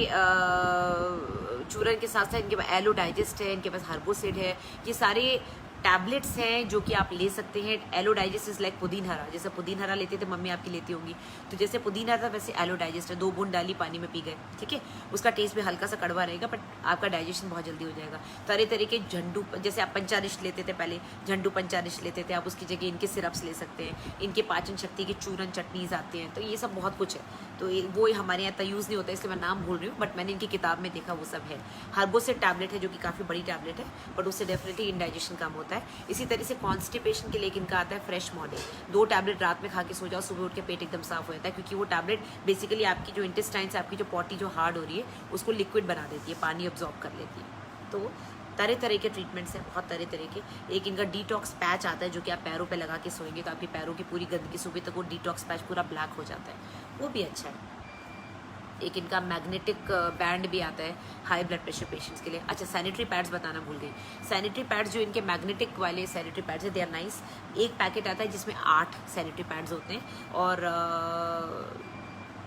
चूरन के साथ साथ इनके पास एलो डाइजेस्ट है, इनके पास हर्बोसिड है, ये सारे टैबलेट्स हैं जो कि आप ले सकते हैं। Aloe digest is like Pudin Hara, जैसे पुदीन हरा लेते थे मम्मी आपकी लेती होंगी, तो जैसे पुदीन हरा वैसे एलो डाइजेस्ट है, 2 बूंद डाली पानी में पी गए, ठीक है। उसका टेस्ट भी हल्का सा कड़वा रहेगा बट आपका डाइजेशन बहुत जल्दी हो जाएगा। तरह तरह के झंडू, जैसे आप पंचारिष्ट लेते थे पहले, झंडू पंचारिष्ट लेते थे, आप उसकी जगह इनके सिरप्स ले सकते हैं। इनके पाचन शक्ति के चूरन चटनीज आते हैं, तो ये सब बहुत कुछ है। तो वो हमारे यहाँ यूज़ नहीं होता इसलिए मैं नाम भूल रही हूँ, बट मैंने इनकी किताब में देखा वो सब है। हर्बोसिड टैबलेट है जो कि काफ़ी बड़ी टैबलेट है, बट उससे डेफिनेटली इंडाइजेशन कम होता है। इसी तरह से कॉन्स्टिपेशन के लिए इनका आता है फ्रेश मॉर्निंग, 2 टैबलेट रात में खा के सो जाओ, सुबह उठ के पेट एकदम साफ हो जाता है, क्योंकि वो टैबलेट बेसिकली आपकी जो इंटेस्टाइन्स, आपकी जो पॉटी जो हार्ड हो रही है उसको लिक्विड बना देती है, पानी अब्जॉर्ब कर लेती है। तो तरह तरह के ट्रीटमेंट्स हैं, बहुत तरह तरह के। एक इनका डिटॉक्स पैच आता है जो कि आप पैरों पे लगा के सोएंगे तो आपके पैरों की पूरी गंदगी सुबह तक वो डिटॉक्स पैच पूरा ब्लैक हो जाता है, वो भी अच्छा है। एक इनका मैग्नेटिक बैंड भी आता है हाई ब्लड प्रेशर पेशेंट्स के लिए। अच्छा, सैनिटरी पैड्स बताना भूल गई। सैनिटरी पैड्स जो इनके मैग्नेटिक वाले सैनिटरी पैड्स है, दे आर नाइस। एक पैकेट आता है जिसमें 8 सैनिटरी पैड्स होते हैं और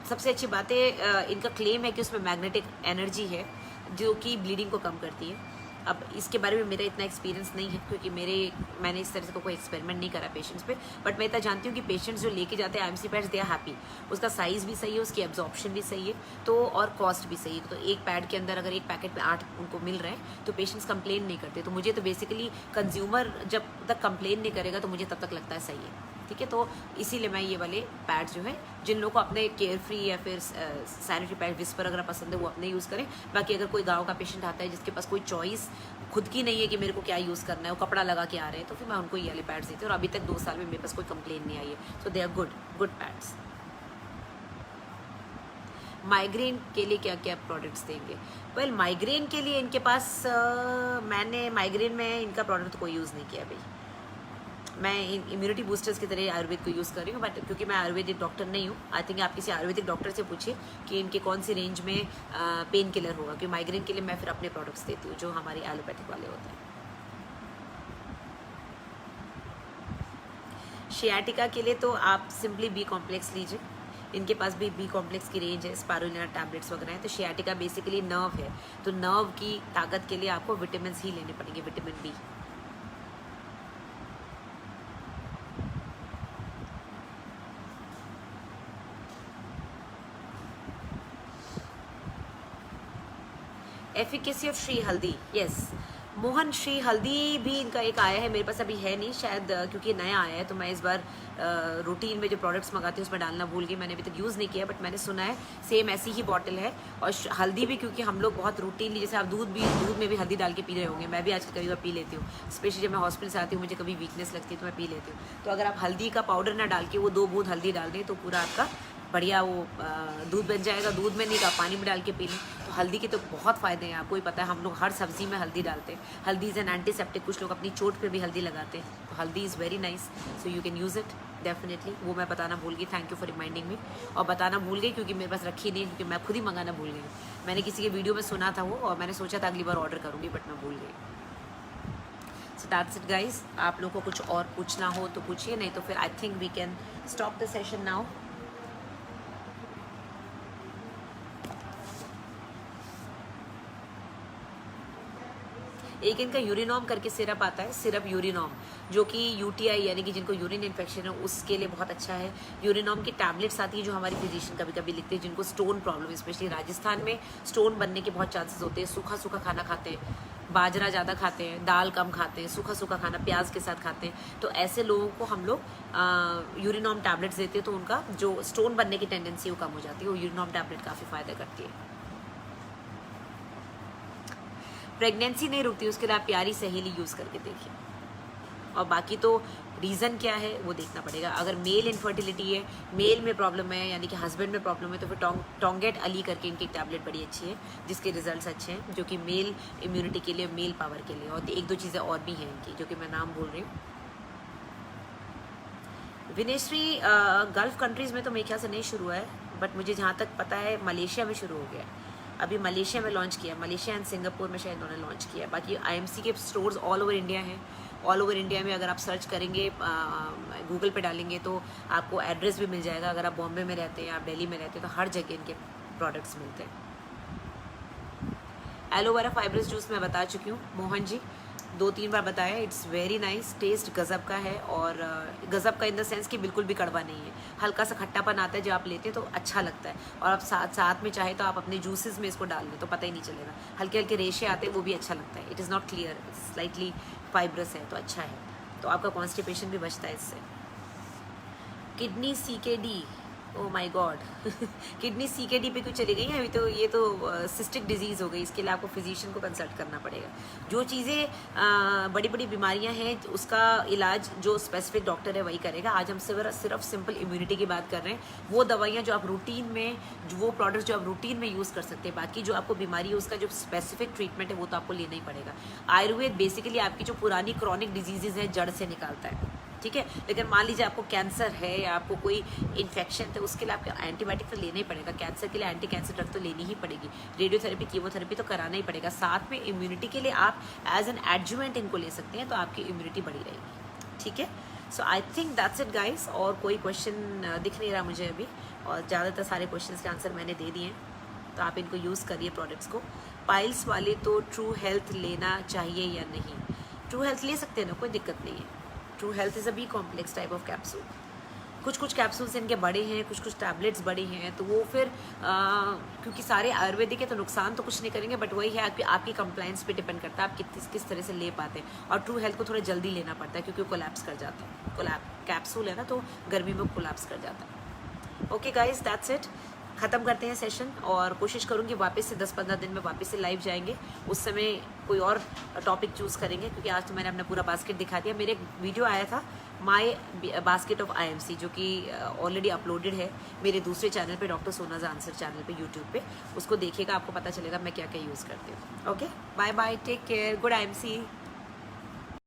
सबसे अच्छी बात है इनका क्लेम है कि उसमें मैग्नेटिक एनर्जी है जो कि ब्लीडिंग को कम करती है। अब इसके बारे में मेरा इतना एक्सपीरियंस नहीं है क्योंकि मैंने इस तरह से कोई एक्सपेरिमेंट नहीं करा पेशेंट्स पे, बट मैं इतना जानती हूँ कि पेशेंट्स जो लेके जाते हैं IMC pads, they are happy. उसका साइज़ भी सही है, उसकी एब्जॉर्प्शन भी सही है, तो और कॉस्ट भी सही है। तो एक पैड के अंदर अगर एक पैकेट में 8 उनको मिल रहे हैं तो पेशेंट्स कंप्लेन नहीं करते। तो मुझे तो बेसिकली कंज्यूमर जब तक कंप्लेन नहीं करेगा तो मुझे तब तक लगता है सही है, ठीक है। तो इसीलिए मैं ये वाले पैड्स जो है, जिन लोगों को अपने केयर फ्री या फिर सैनिटरी पैड विस्पर अगर पसंद है वो अपने यूज़ करें। बाकी अगर कोई गांव का पेशेंट आता है जिसके पास कोई चॉइस खुद की नहीं है कि मेरे को क्या यूज़ करना है, वो कपड़ा लगा के आ रहे हैं, तो फिर मैं उनको ये वाले पैड्स देती हूँ और अभी तक 2 साल में मेरे पास कोई कंप्लेन नहीं आई है। So they are good pads. Migraine के लिए क्या क्या प्रोडक्ट्स देंगे? वेल, माइग्रेन के लिए इनके पास मैंने माइग्रेन में इनका प्रोडक्ट तो कोई यूज़ नहीं किया भाई। मैं इम्यूनिटी बूस्टर्स की तरह आयुर्वेद को यूज़ कर रही हूँ, बट क्योंकि मैं आयुर्वेदिक डॉक्टर नहीं हूँ, आई थिंक आप किसी आयुर्वेदिक डॉक्टर से पूछिए कि इनके कौन सी रेंज में पेन किलर होगा, क्योंकि माइग्रेन के लिए मैं फिर अपने प्रोडक्ट्स देती हूँ जो हमारे एलोपैथिक वाले होते हैं। शियाटिका के लिए तो आप सिंपली बी कॉम्प्लेक्स लीजिए, इनके पास भी बी कॉम्प्लेक्स की रेंज है, स्पारुलिना टैबलेट्स वगैरह हैं। तो शियाटिका बेसिकली नर्व है, तो नर्व की ताकत के लिए आपको विटामिन ही लेने पड़ेंगे, vitamin B. Efficacy of Shri Haldi, yes. Mohan Shri हल्दी भी इनका एक आया है, मेरे पास अभी है नहीं शायद, क्योंकि नया आया है तो मैं इस बार रूटीन में जो प्रोडक्ट्स मंगाती हूँ उसमें डालना भूल गई। मैंने अभी तक यूज़ नहीं किया, बट मैंने सुना है सेम ऐसी ही बॉटल है। और हल्दी भी, क्योंकि हम लोग बहुत रूटीनली, जैसे आप दूध में भी हल्दी डाल के पी रहे होंगे, मैं भी आजकल कभी बार पी लेती हूँ, स्पेशली जब मैं हॉस्पिटल से आती हूँ, मुझे कभी वीकनेस लगती है तो मैं पी लेती हूँ। तो अगर आप हल्दी का पाउडर ना डाल के वो 2 बूंद हल्दी डाल दें तो पूरा आपका बढ़िया वो दूध बन जाएगा। दूध में नहीं का पानी में डाल के पी लें। तो हल्दी के तो बहुत फ़ायदे हैं, आपको ही पता है, हम लोग हर सब्जी में हल्दी डालते हैं। हल्दी इज़ एन एंटीसेप्टिक, कुछ लोग अपनी चोट पे भी हल्दी लगाते हैं, तो हल्दी is very nice, so you can use it definitely. वो मैं बताना भूल गई, thank you for reminding me. और बताना भूल गई क्योंकि मेरे पास रखी नहीं, क्योंकि मैं खुद ही मंगाना भूल गई। मैंने किसी के वीडियो में सुना था वो, और मैंने सोचा था अगली बार ऑर्डर करूँगी, बट मैं भूल गई। So that's it guys. आप लोगों को कुछ और पूछना हो तो पूछिए, नहीं तो फिर I think we can stop the session now. एक इनका यूरिनॉम करके सिरप आता है, सिरप यूरिनॉम, जो कि यूटीआई यानी कि जिनको यूरिन इन्फेक्शन है उसके लिए बहुत अच्छा है। यूरिनॉम की टैबलेट्स आती है जो हमारी फिजिशियन कभी कभी लिखते हैं, जिनको स्टोन प्रॉब्लम, स्पेशली राजस्थान में स्टोन बनने के बहुत चांसेस होते हैं। सूखा सूखा खाना खाते हैं, बाजरा ज़्यादा खाते हैं, दाल कम खाते हैं, सूखा सूखा खाना प्याज के साथ खाते हैं, तो ऐसे लोगों को हम लोग यूरिनॉम टैबलेट्स देते हैं, तो उनका जो स्टोन बनने की टेंडेंसी वो कम हो जाती है। वो यूरिनॉम टैबलेट काफ़ी फ़ायदा करती है। प्रेगनेंसी नहीं रुकती, उसके लिए आप प्यारी सहेली यूज़ करके देखिए। और बाकी तो रीज़न क्या है वो देखना पड़ेगा। अगर मेल इनफर्टिलिटी है, मेल में प्रॉब्लम है, यानी कि हस्बैंड में प्रॉब्लम है, तो फिर टोंगेट अली करके इनकी टैबलेट बड़ी अच्छी है, जिसके रिजल्ट्स अच्छे हैं, जो कि मेल इम्यूनिटी के लिए, मेल पावर के लिए। और एक दो चीज़ें और भी हैं इनकी, जो कि मैं नाम बोल रही हूँ। विनेश्री गल्फ़ कंट्रीज़ में तो मेरे ख्याल से नहीं शुरू है, बट मुझे जहाँ तक पता है मलेशिया में शुरू हो गया है। अभी मलेशिया में लॉन्च किया, मलेशिया एंड सिंगापुर में शायद उन्होंने लॉन्च किया। बाकी आईएमसी के स्टोर्स ऑल ओवर इंडिया हैं। ऑल ओवर इंडिया में अगर आप सर्च करेंगे, गूगल पे डालेंगे, तो आपको एड्रेस भी मिल जाएगा। अगर आप बॉम्बे में रहते हैं, आप दिल्ली में रहते हैं, तो हर जगह इनके प्रोडक्ट्स मिलते हैं। एलोवेरा फाइब्रस जूस मैं बता चुकी हूँ मोहन जी, 2-3 बार बताया। इट्स वेरी नाइस, टेस्ट गज़ब का है। और गज़ब का इन द सेंस कि बिल्कुल भी कड़वा नहीं है, हल्का सा खट्टापन आता है जब आप लेते हैं तो अच्छा लगता है। और आप साथ में चाहे तो आप अपने जूसेस में इसको डाल दें तो पता ही नहीं चलेगा। हल्के हल्के रेशे आते हैं, वो भी अच्छा लगता है। It is not clear, it's slightly fibrous है, तो अच्छा है। तो आपका कॉन्स्टिपेशन भी बचता है इससे। Kidney CKD, oh my God, kidney CKD पे क्यों चली गई है? अभी तो ये तो सिस्टिक डिजीज़ हो गई। इसके लिए आपको फिजिशियन को कंसल्ट करना पड़ेगा। जो चीज़ें बड़ी बड़ी बीमारियां हैं उसका इलाज जो स्पेसिफिक डॉक्टर है वही करेगा। आज हम सिर्फ सिंपल इम्यूनिटी की बात कर रहे हैं। वो दवाइयाँ जो आप रूटीन में, वो प्रोडक्ट्स जो आप रूटीन में यूज़ कर सकते हैं, बाकी जो आपको बीमारी है उसका जो स्पेसिफिक ट्रीटमेंट है वो तो आपको लेना ही पड़ेगा। आयुर्वेद बेसिकली आपकी जो पुरानी क्रॉनिक डिजीजेज है जड़ से निकालता है, ठीक है। लेकिन मान लीजिए आपको कैंसर है या आपको कोई इन्फेक्शन है, उसके लिए आपको एंटीबायोटिक तो लेना ही पड़ेगा। कैंसर के लिए एंटी कैंसर ड्रग तो लेनी ही पड़ेगी। रेडियोथेरेपी, कीमोथेरेपी तो कराना ही पड़ेगा। साथ में इम्यूनिटी के लिए आप एज एन एडजुवेंट इनको ले सकते हैं, तो आपकी इम्यूनिटी बढ़ी रहेगी, ठीक है। So I think that's it guys. और कोई क्वेश्चन दिख नहीं रहा मुझे अभी, और ज़्यादातर सारे क्वेश्चन के आंसर मैंने दे दिए हैं, तो आप इनको यूज़ करिए प्रोडक्ट्स को। पाइल्स वाले तो ट्रू हेल्थ लेना चाहिए या नहीं? ट्रू हेल्थ ले सकते हैं ना, कोई दिक्कत नहीं है। True health is a B complex type of capsule. कुछ कैप्सूल्स इनके बड़े हैं, कुछ टैबलेट्स बड़ी हैं, तो वो फिर क्योंकि सारे आयुर्वेदिक है तो नुकसान तो कुछ नहीं करेंगे, बट वही है आपकी कंप्लाइंस पे डिपेंड करता है आप किस तरह से ले पाते हैं। और ट्रू हेल्थ को थोड़ा जल्दी लेना पड़ता है क्योंकि कोलैप्स कर जाता है। कैप्सूल है ना, तो गर्मी में कोलैप्स कर जाता है। Okay guys, that's it. ख़त्म करते हैं सेशन, और कोशिश करूँगी वापस से 10-15 दिन में वापस से लाइव जाएंगे। उस समय कोई और टॉपिक चूज़ करेंगे, क्योंकि आज तो मैंने अपना पूरा बास्केट दिखा दिया। मेरे एक वीडियो आया था माय बास्केट ऑफ IMC, जो कि ऑलरेडी अपलोडेड है मेरे दूसरे चैनल पे, डॉक्टर सोनाज आंसर चैनल पे, यूट्यूब पे। उसको देखिएगा, आपको पता चलेगा मैं क्या क्या यूज़ करती हूँ। Okay, bye bye, take care, good IMC।